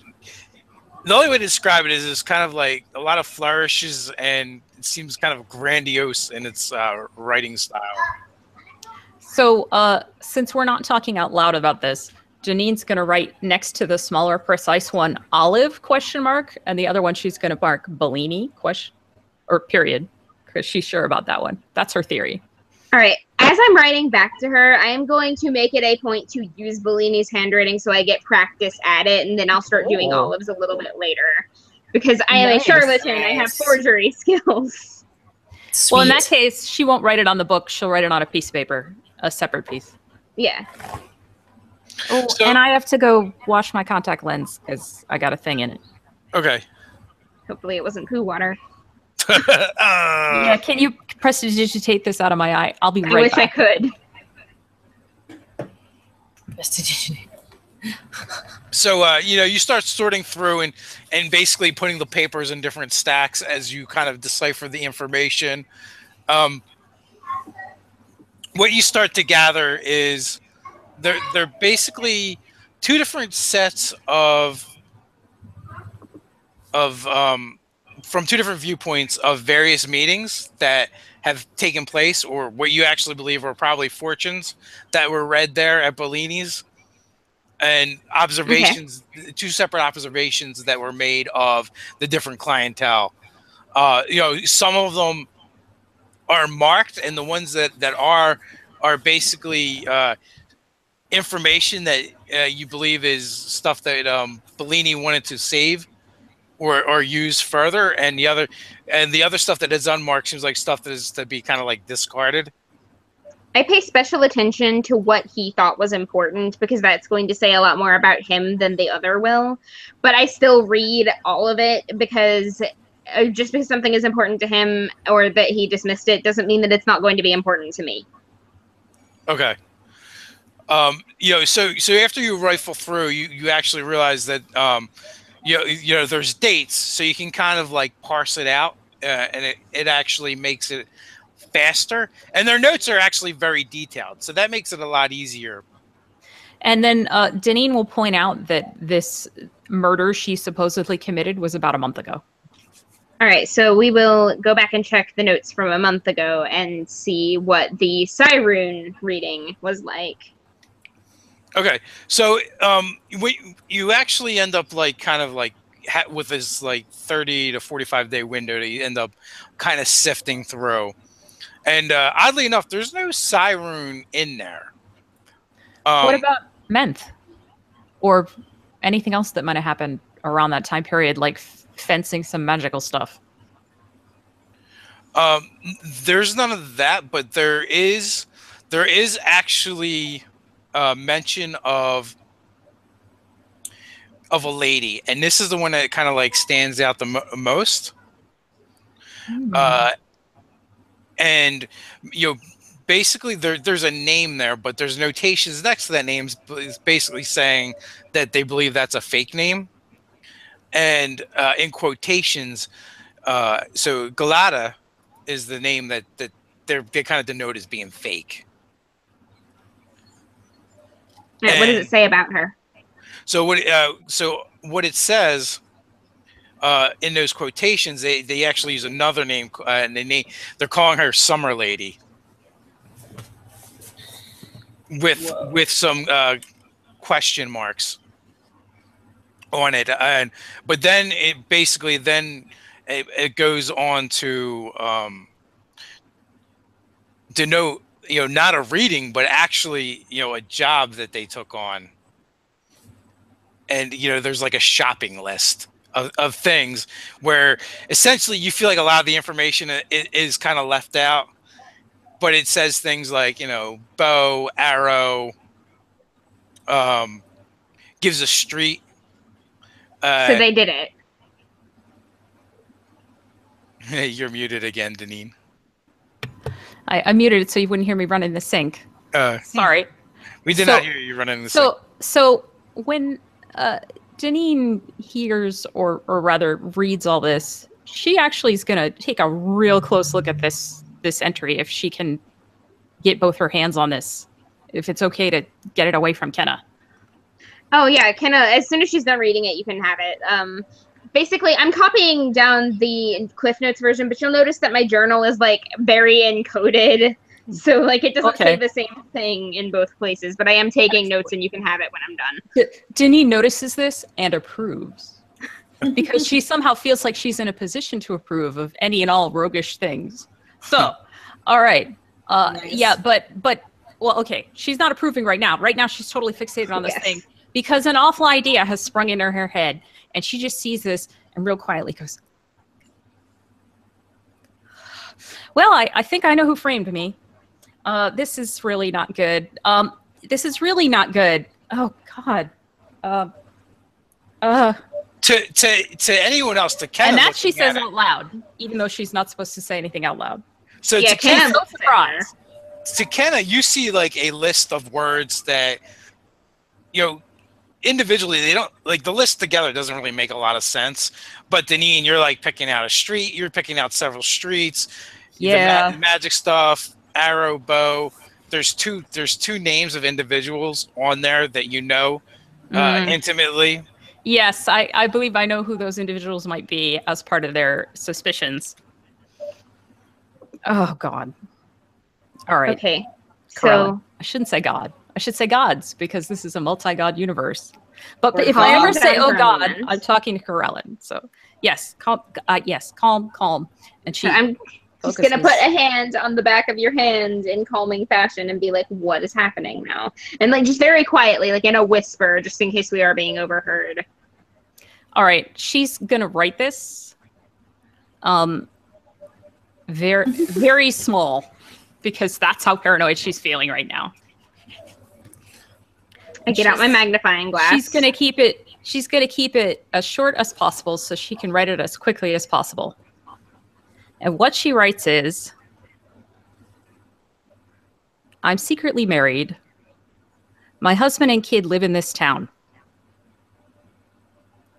the only way to describe it is it's kind of like a lot of flourishes, and it seems kind of grandiose in its writing style. So since we're not talking out loud about this, Janine's going to write next to the smaller, precise one, Olive, ? And the other one she's going to mark Bellini, period, because she's sure about that one. That's her theory. All right. As I'm writing back to her, I am going to make it a point to use Bellini's handwriting so I get practice at it, and then I'll start doing Olive's a little bit later. Because I am a charlatan. I have forgery skills. Sweet. Well, in that case, she won't write it on the book. She'll write it on a piece of paper, a separate piece. Yeah. Oh, and I have to go wash my contact lens because I got a thing in it. Okay. Hopefully it wasn't poo water. Yeah, can you prestidigitate this out of my eye? I'll be right I wish back. I could. Prestidigitate. So you start sorting through and basically putting the papers in different stacks as you kind of decipher the information. What you start to gather is they're basically two different sets of from two different viewpoints of various meetings that have taken place, or what you actually believe were probably fortunes that were read there at Bellini's, and observations, two separate observations that were made of the different clientele. Some of them are marked, and the ones that are basically information that you believe is stuff that Bellini wanted to save or use further, and the other stuff that is unmarked seems like stuff that is to be kind of like discarded. I pay special attention to what he thought was important because that's going to say a lot more about him than the other will. But I still read all of it because just because something is important to him or that he dismissed it doesn't mean that it's not going to be important to me. Okay. So after you rifle through, you actually realize that there's dates, so you can kind of like parse it out, and it actually makes it faster. And their notes are actually very detailed, so that makes it a lot easier. And then Deneen will point out that this murder she supposedly committed was about a month ago. All right, so we will go back and check the notes from a month ago and see what the Cyrune reading was like. Okay, so you actually end up like kind of like with this like 30 to 45 day window that you end up kind of sifting through, and oddly enough, there's no Cyrune in there. What about Menth or anything else that might have happened around that time period, like fencing some magical stuff? There's none of that, but there is actually mention of a lady, and this is the one that kind of like stands out the most. And basically there's a name there, but there's notations next to that name is basically saying that they believe that's a fake name, and in quotations, so Galata is the name that they kind of denote as being fake. Right, what does it say about her? So what it says in those quotations, they actually use another name, and they're calling her Summer Lady with some question marks on it, but then it basically it goes on to denote not a reading, but actually a job that they took on. And there's like a shopping list of things where essentially you feel like a lot of the information is kind of left out, but it says things like bow, arrow, gives a street. So they did it. You're muted again, Deneen. I muted it so you wouldn't hear me running the sink. Sorry. We did not hear you running the sink. So when Deneen hears or rather reads all this, she actually is going to take a real close look at this entry if she can get both her hands on this, if it's okay to get it away from Kenna. Oh yeah, Kenna, as soon as she's done reading it, you can have it. Basically, I'm copying down the Cliff Notes version, but you'll notice that my journal is like very encoded. So like it doesn't say the same thing in both places, but I am taking notes and you can have it when I'm done. Deneen notices this and approves because she somehow feels like she's in a position to approve of any and all roguish things. So, all right. Nice. Yeah, but well, okay. She's not approving right now. Right now she's totally fixated on this thing because an awful idea has sprung into her head and she just sees this and real quietly goes, well, I think I know who framed me. This is really not good. This is really not good. Oh God. To anyone else, to Kenna, and that she says out loud, even though she's not supposed to say anything out loud. So yeah, to Kenna, so surprised. To Kenna, you see like a list of words that individually they don't like. The list together doesn't really make a lot of sense. But Deneen, you're like picking out a street. You're picking out several streets. Yeah, the magic stuff. Arrow, bow. There's two names of individuals on there that intimately. Yes, I believe I know who those individuals might be as part of their suspicions. Oh, God. All right. Okay. Corella. So I shouldn't say God. I should say gods, because this is a multi-god universe. But Or if I ever calm say, down oh, for a God, moment. I'm talking to Corellin. So, yes, calm. And she I'm just focuses. gonna put a hand on the back of your hand in calming fashion and be like, "What is happening now?" And like just very quietly, like in a whisper, just in case we are being overheard. All right, she's gonna write this. Very, very small, because that's how paranoid she's feeling right now. I get out my magnifying glass. She's gonna keep it as short as possible so she can write it as quickly as possible. And what she writes is, I'm secretly married. My husband and kid live in this town.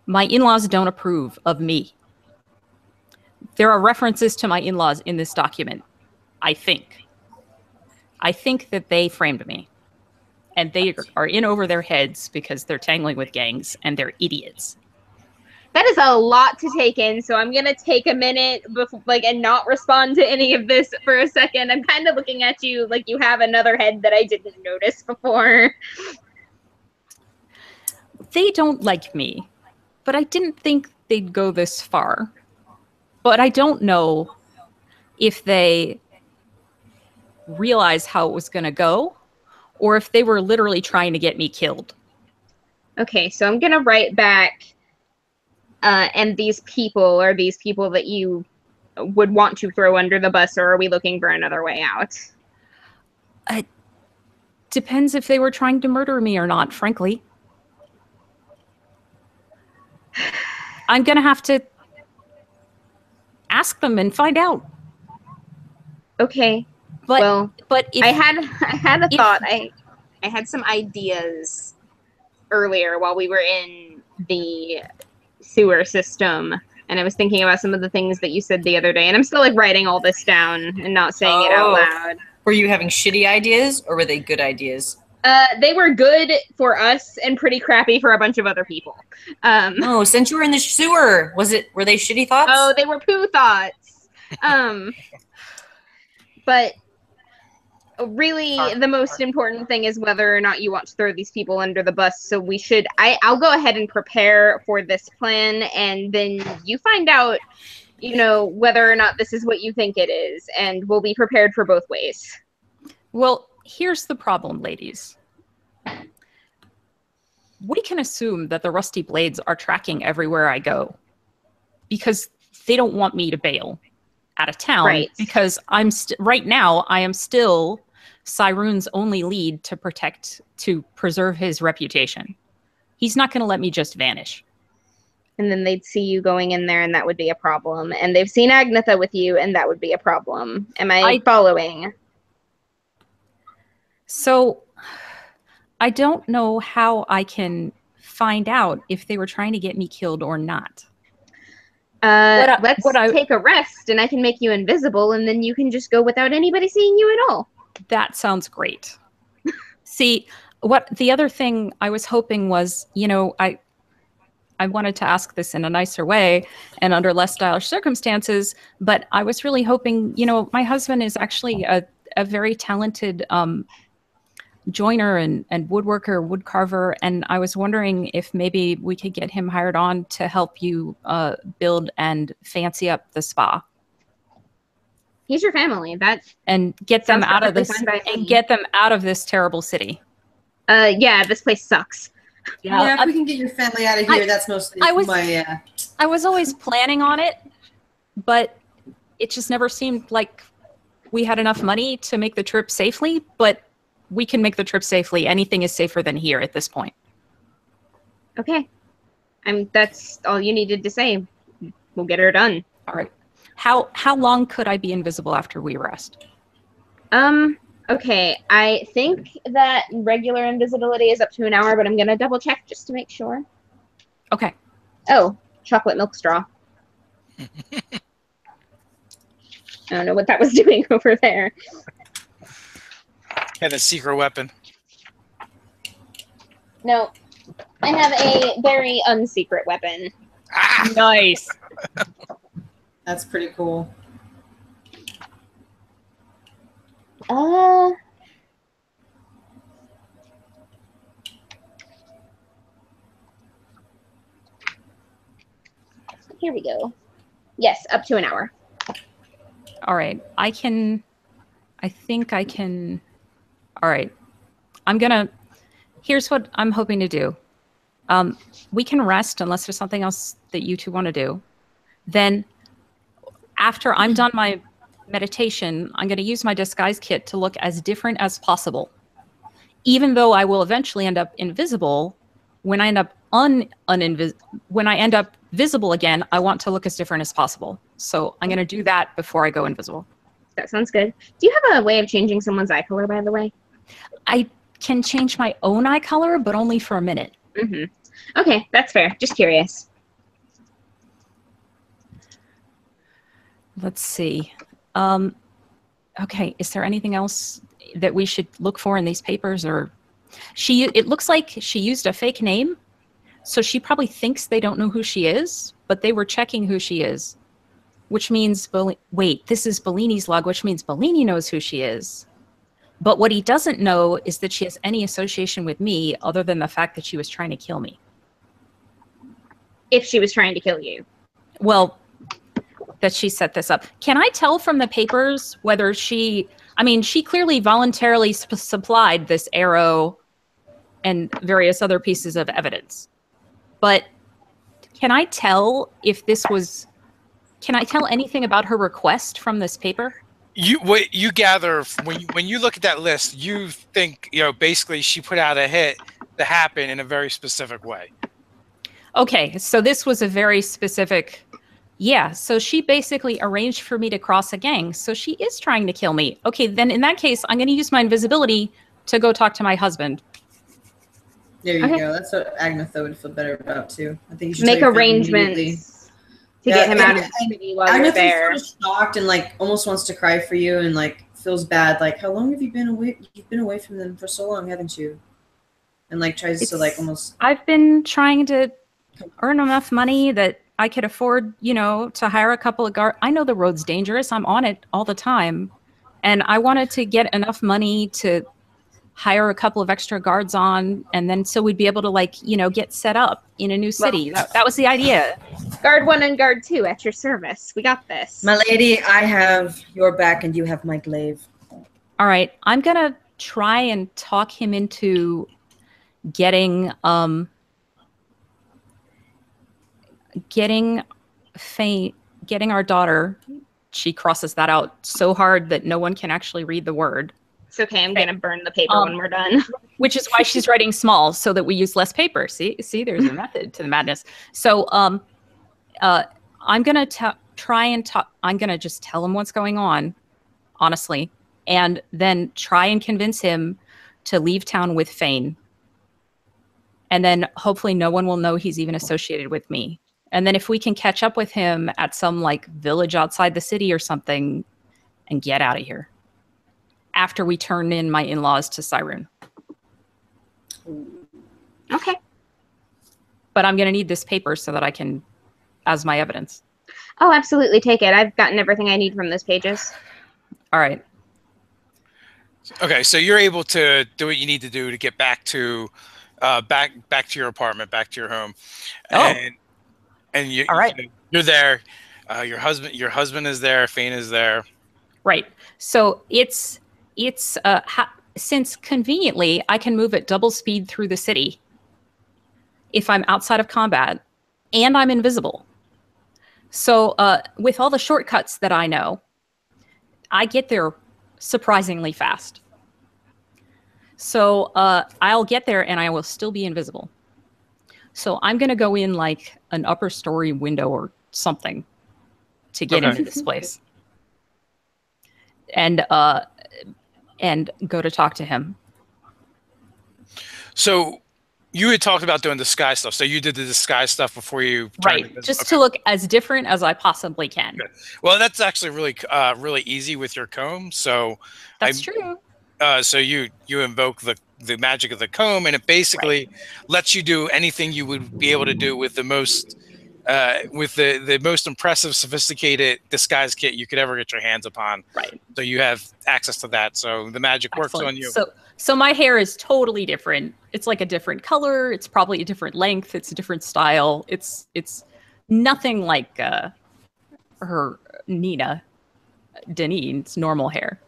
My in-laws don't approve of me. There are references to my in-laws in this document, I think. I think that they framed me. And they are in over their heads because they're tangling with gangs and they're idiots. That is a lot to take in, so I'm gonna take a minute before, and not respond to any of this for a second. I'm kind of looking at you like you have another head that I didn't notice before. They don't like me, but I didn't think they'd go this far. But I don't know if they realize how it was going to go, or if they were literally trying to get me killed. Okay, so I'm gonna write back, and these people are these people that you would want to throw under the bus, or are we looking for another way out? It depends if they were trying to murder me or not, frankly. I'm going to have to ask them and find out. Okay. But if, I had a thought. I had some ideas earlier while we were in the sewer system, and I was thinking about some of the things that you said the other day, and I'm still writing all this down and not saying it out loud. Were you having shitty ideas, or were they good ideas? They were good for us and pretty crappy for a bunch of other people. No, since you were in the sewer, were they shitty thoughts? Oh, they were poo thoughts. But really, the most important thing is whether or not you want to throw these people under the bus. So we should. I'll go ahead and prepare for this plan, and then you find out, whether or not this is what you think it is, and we'll be prepared for both ways. Well, here's the problem, ladies. We can assume that the Rusty Blades are tracking everywhere I go because they don't want me to bail out of town. Right. Because right now I am still Cyrune's only lead to preserve his reputation. He's not going to let me just vanish. And then they'd see you going in there, and that would be a problem. And they've seen Agnetha with you, and that would be a problem. Am I following? So I don't know how I can find out if they were trying to get me killed or not. Let's take a rest, and I can make you invisible, and then you can just go without anybody seeing you at all. That sounds great. See, what the other thing I was hoping was, I wanted to ask this in a nicer way and under less stylish circumstances, but I was really hoping, my husband is actually a very talented joiner and woodworker, woodcarver, and I was wondering if maybe we could get him hired on to help you build and fancy up the spa. He's your family. And get them out of this terrible city. Yeah, this place sucks. Yeah, if we can get your family out of here, that's mostly I was always planning on it, but it just never seemed like we had enough money to make the trip safely, but we can make the trip safely. Anything is safer than here at this point. Okay. That's all you needed to say. We'll get her done. All right. How long could I be invisible after we rest? Okay. I think that regular invisibility is up to an hour, but I'm going to double check just to make sure. Okay. Oh, chocolate milk straw. I don't know what that was doing over there. Had a secret weapon. No, I have a very unsecret weapon. Nice. That's pretty cool. Here we go. Yes, up to an hour. All right. I think I can. All right. Here's what I'm hoping to do. We can rest unless there's something else that you two want to do. Then after I'm done my meditation, I'm going to use my disguise kit to look as different as possible. Even though I will eventually end up invisible, when I end up when I end up visible again, I want to look as different as possible. So I'm going to do that before I go invisible. That sounds good. Do you have a way of changing someone's eye color, by the way? I can change my own eye color, but only for a minute. Mm-hmm. Okay, that's fair. Just curious. Let's see. Okay, is there anything else that we should look for in these papers? Or it looks like she used a fake name, so she probably thinks they don't know who she is, but they were checking who she is, which means, wait, this is Bellini's log, which means Bellini knows who she is. But what he doesn't know is that she has any association with me other than the fact that she was trying to kill me. If she was trying to kill you. Well, that she set this up. Can I tell from the papers whether she clearly voluntarily supplied this arrow and various other pieces of evidence. But can I tell can I tell anything about her request from this paper? What you gather when you look at that list, you think, basically she put out a hit to happen in a very specific way. Okay, so this was a very specific. Yeah, so she basically arranged for me to cross a gang. So she is trying to kill me. Okay, then in that case, I'm going to use my invisibility to go talk to my husband. There you go. That's what Agnetha would feel better about too. I think you should make arrangements to get him out of the city while you're there. Agnetha's sort of shocked and almost wants to cry for you and feels bad. How long have you been away? You've been away from them for so long, haven't you? And tries to almost. I've been trying to earn enough money that I could afford, to hire a couple of guards. I know the road's dangerous. I'm on it all the time. And I wanted to get enough money to hire a couple of extra guards on, and then so we'd be able to get set up in a new city. That was the idea. Guard 1 and Guard 2 at your service. We got this. My lady, I have your back and you have my glaive. All right. I'm going to try and talk him into getting our daughter. She crosses that out so hard that no one can actually read the word. It's okay. I'm going to burn the paper when we're done. Which is why she's writing small, so that we use less paper. See, there's a method to the madness. So I'm going to try and talk. I'm going to just tell him what's going on, honestly, and then try and convince him to leave town with Fane. And then hopefully no one will know he's even associated with me. And then if we can catch up with him at some village outside the city or something and get out of here after we turn in my in-laws to Cyrune. Okay. But I'm going to need this paper so that I can, as my evidence. Oh, absolutely. Take it. I've gotten everything I need from those pages. All right. Okay, so you're able to do what you need to do to get back to back to your apartment, back to your home. Oh. And you, all right. You're there. Your husband is there. Fane is there. Right. So it's since conveniently I can move at double speed through the city if I'm outside of combat and I'm invisible. So with all the shortcuts that I know, I get there surprisingly fast. So I'll get there and I will still be invisible. So I'm going to go in an upper story window or something to get into this place. And go to talk to him. So you had talked about doing disguise stuff. So you did the disguise stuff before you right, just to look as different as I possibly can. Good. Well, that's actually really easy with your comb. So that's true. So you invoke the magic of the comb, and it basically lets you do anything you would be able to do with the most with the most impressive, sophisticated disguise kit you could ever get your hands upon. Right. So you have access to that. So the magic works on you. So my hair is totally different. It's like a different color. It's probably a different length. It's a different style. It's nothing like her Nina Denine's normal hair.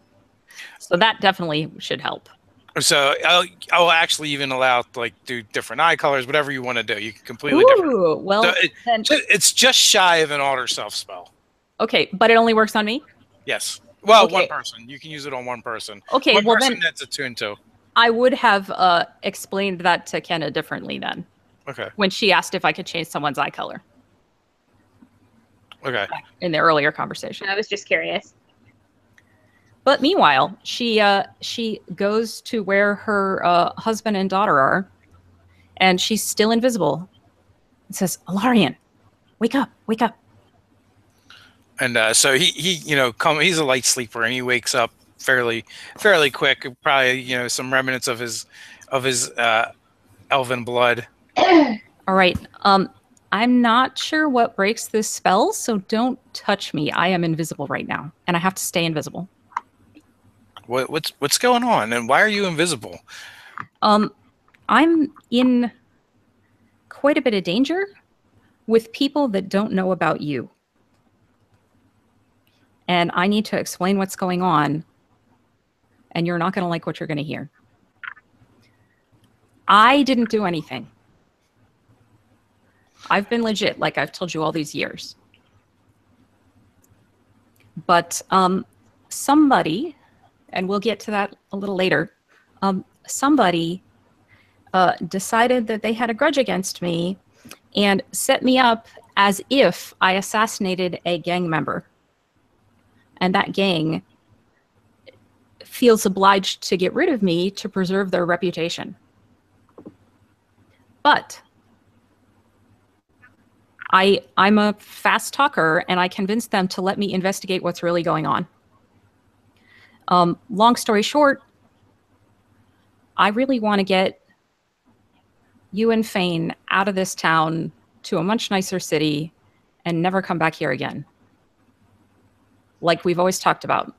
So that definitely should help. So I'll actually even allow do different eye colors, whatever you want to do. You can completely different. Well, so then, it's just shy of an alter self spell. Okay, but it only works on me? Yes. Well, okay. One person. You can use it on one person. Okay, one well person then that's attuned to. I would have explained that to Kenna differently then. Okay. When she asked if I could change someone's eye color. Okay. In the earlier conversation. I was just curious. But meanwhile, she goes to where her husband and daughter are, and she's still invisible. It says, "Alarian, wake up, wake up." And so he he's a light sleeper, and he wakes up fairly quick. Probably some remnants of his elven blood. All right. I'm not sure what breaks this spell, so don't touch me. I am invisible right now, and I have to stay invisible. What's going on, and why are you invisible? I'm in quite a bit of danger with people that don't know about you. And I need to explain what's going on, and you're not going to like what you're going to hear. I didn't do anything. I've been legit, like I've told you all these years. But somebody, and we'll get to that a little later, somebody decided that they had a grudge against me and set me up as if I assassinated a gang member. And that gang feels obliged to get rid of me to preserve their reputation. But I'm a fast talker, and I convinced them to let me investigate what's really going on. Long story short, I really want to get you and Fane out of this town to a much nicer city and never come back here again. Like we've always talked about.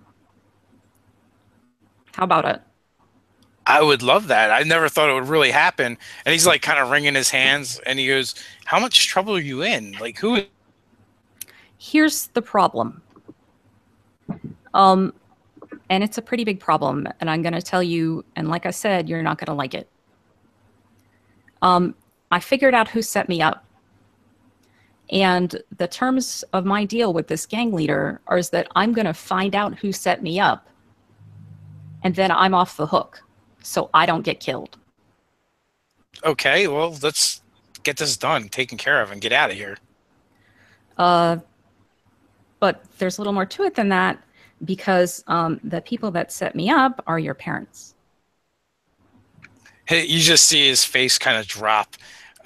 How about it? I would love that. I never thought it would really happen. And he's like kind of wringing his hands, and he goes, "How much trouble are you in? Like, who?" Here's the problem. And it's a pretty big problem, and I'm going to tell you, and like I said, you're not going to like it. I figured out who set me up. And the terms of my deal with this gang leader are that I'm going to find out who set me up, and then I'm off the hook, so I don't get killed. Okay, well, let's get this done, taken care of, and get out of here. But there's a little more to it than that, because the people that set me up are your parents. You just see his face kind of drop,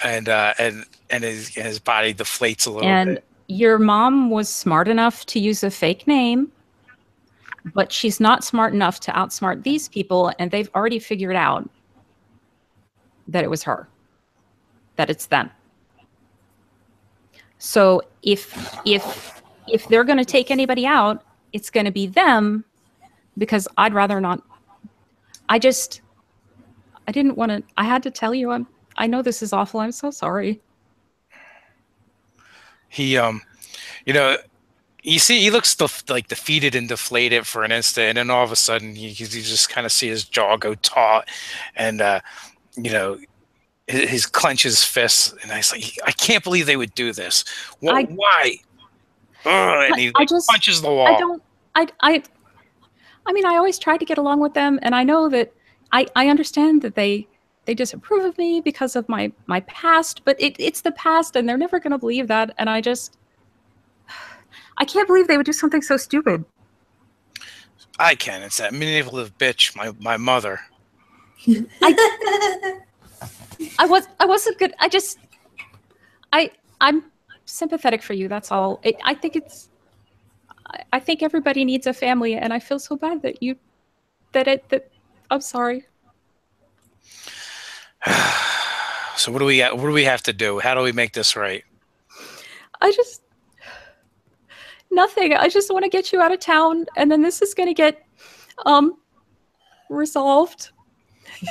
and his body deflates a little bit. And your mom was smart enough to use a fake name, but she's not smart enough to outsmart these people, and they've already figured out that it was her, that it's them. So if they're going to take anybody out, it's going to be them, because I'd rather not. I didn't want to. I had to tell you. I know this is awful. I'm so sorry. He, you see, he looks like defeated and deflated for an instant, and then all of a sudden, you just kind of see his jaw go taut, and his clenches fists, and he's like, "I can't believe they would do this. Why?" And he punches the wall. I mean, I always try to get along with them, and I know that I understand that they disapprove of me because of my past, but it's the past, and they're never going to believe that, and I can't believe they would do something so stupid. I can. It's that manipulative bitch, my mother. I wasn't good. I'm sympathetic for you. That's all. I think everybody needs a family, and I feel so bad that I'm sorry. So what do we have to do? How do we make this right? Nothing. I just want to get you out of town, and then this is going to get resolved.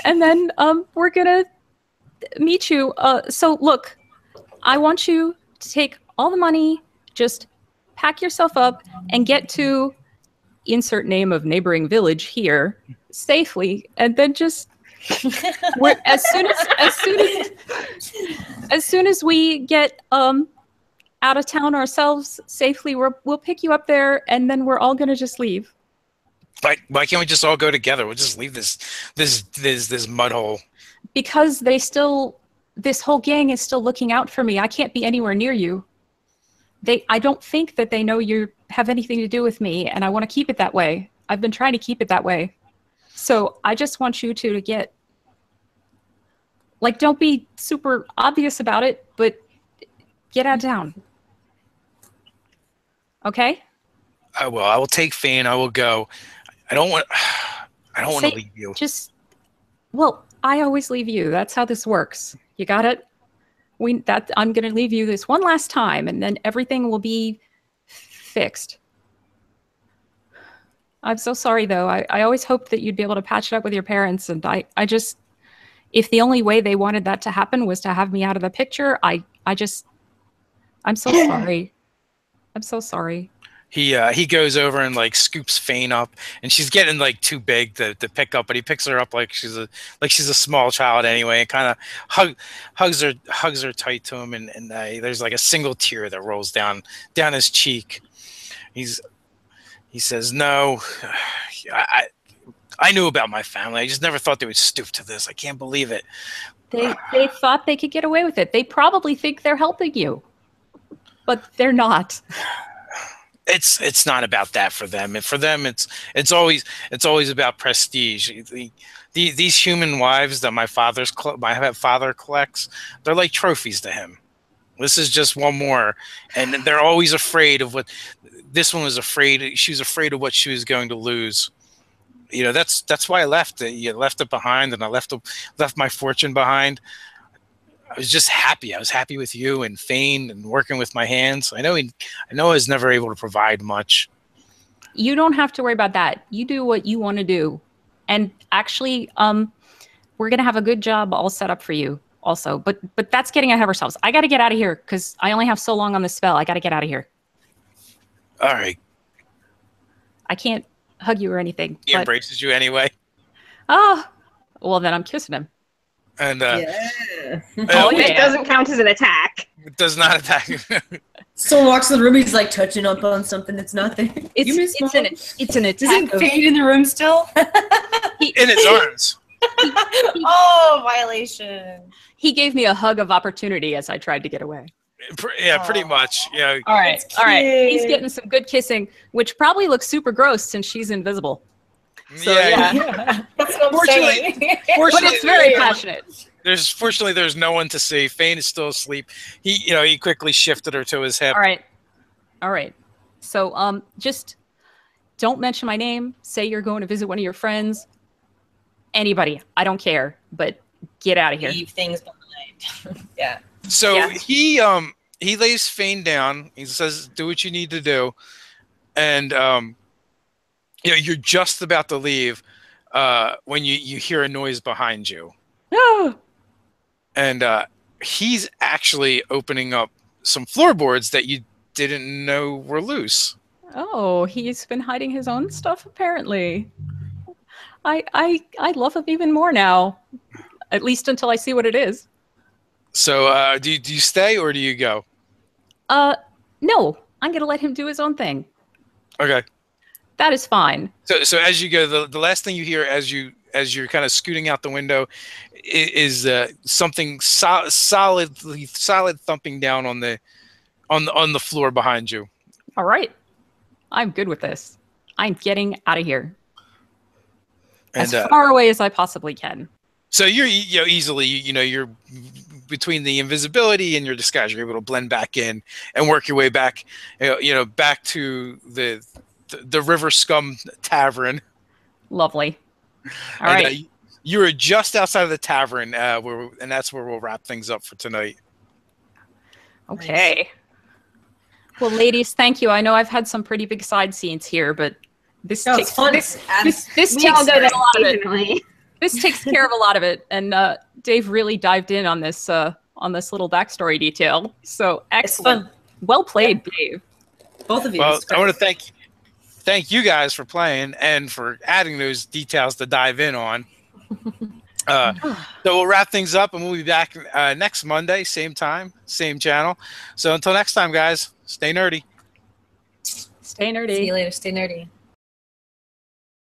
And then we're going to meet you. So look, I want you to take all the money, just pack yourself up and get to insert name of neighboring village here safely, and then just as soon as we get out of town ourselves safely, we'll pick you up there, and then we're all gonna just leave. Why can't we just all go together? We'll just leave this mud hole. Because this whole gang is still looking out for me. I can't be anywhere near you. I don't think that they know you have anything to do with me, and I want to keep it that way. I've been trying to keep it that way. So I just want you to get, like, don't be super obvious about it, but get out of town. Okay? I will. I will take Fane. I will go. I don't want to leave you. Well, I always leave you. That's how this works. You got it? I'm going to leave you this one last time, and then everything will be fixed. I'm so sorry, though. I always hoped that you'd be able to patch it up with your parents, and if the only way they wanted that to happen was to have me out of the picture, I'm so sorry. I'm so sorry. He goes over and like scoops Fane up, and she's getting like too big to pick up, but he picks her up like she's a small child anyway, and kind of hugs her tight to him, and there's like a single tear that rolls down his cheek. He says, "No, I knew about my family. I just never thought they would stoop to this. I can't believe it." They thought they could get away with it. They probably think they're helping you, but they're not. It's not about that for them. And for them, it's always about prestige. These human wives that my father collects, they're like trophies to him. This is just one more, and they're always afraid of what. This one was afraid. She was afraid of what she was going to lose. You know, that's why I left it. You left it behind, and I left my fortune behind. I was just happy. I was happy with you and Fane and working with my hands. I know I was never able to provide much. You don't have to worry about that. You do what you want to do. And actually, we're going to have a good job all set up for you also. But that's getting ahead of ourselves. I got to get out of here because I only have so long on the spell. I got to get out of here. All right. I can't hug you or anything. He embraces you anyway. Oh, well, then I'm kissing him. And it doesn't count as an attack. It does not attack. Someone walks in the room. He's like touching up on something that's not there. It's an attack. Isn't Fade in the room still? In his arms. Violation. He gave me a hug of opportunity as I tried to get away. Yeah, pretty much. Yeah. All right. He's getting some good kissing, which probably looks super gross since she's invisible. So, yeah. That's what I'm saying. But it's very passionate. Fortunately, there's no one to see. Fane is still asleep. He quickly shifted her to his hip. All right. So, just don't mention my name. Say you're going to visit one of your friends. Anybody. I don't care. But get out of here. Leave things behind. Yeah. So he lays Fane down. He says, "Do what you need to do," and you're just about to leave when you hear a noise behind you. No. And he's actually opening up some floorboards that you didn't know were loose. Oh, he's been hiding his own stuff apparently. I love him even more now. At least until I see what it is. So do you stay or do you go? No. I'm gonna let him do his own thing. Okay. That is fine. So as you go, the last thing you hear as you're kind of scooting out the window is something solid thumping down on the floor behind you. All right, I'm good with this. I'm getting out of here as far away as I possibly can. So you're easily you're between the invisibility and your disguise, you're able to blend back in and work your way back back to the River Scum Tavern. Lovely. All right. You were just outside of the tavern, and that's where we'll wrap things up for tonight. Okay. Well, ladies, thank you. I know I've had some pretty big side scenes here, but this No, takes it's fun. this We takes all go care there of a lot of it. occasionally. This takes care of a lot of it, and Dave really dived in on this little backstory detail. So excellent. fun. Well played, Dave. Both of you. Well, It's I want great. to thank you guys for playing and for adding those details to dive in on. So we'll wrap things up, and we'll be back next Monday, same time, same channel. So until next time, guys, stay nerdy. Stay nerdy. See you later. Stay nerdy.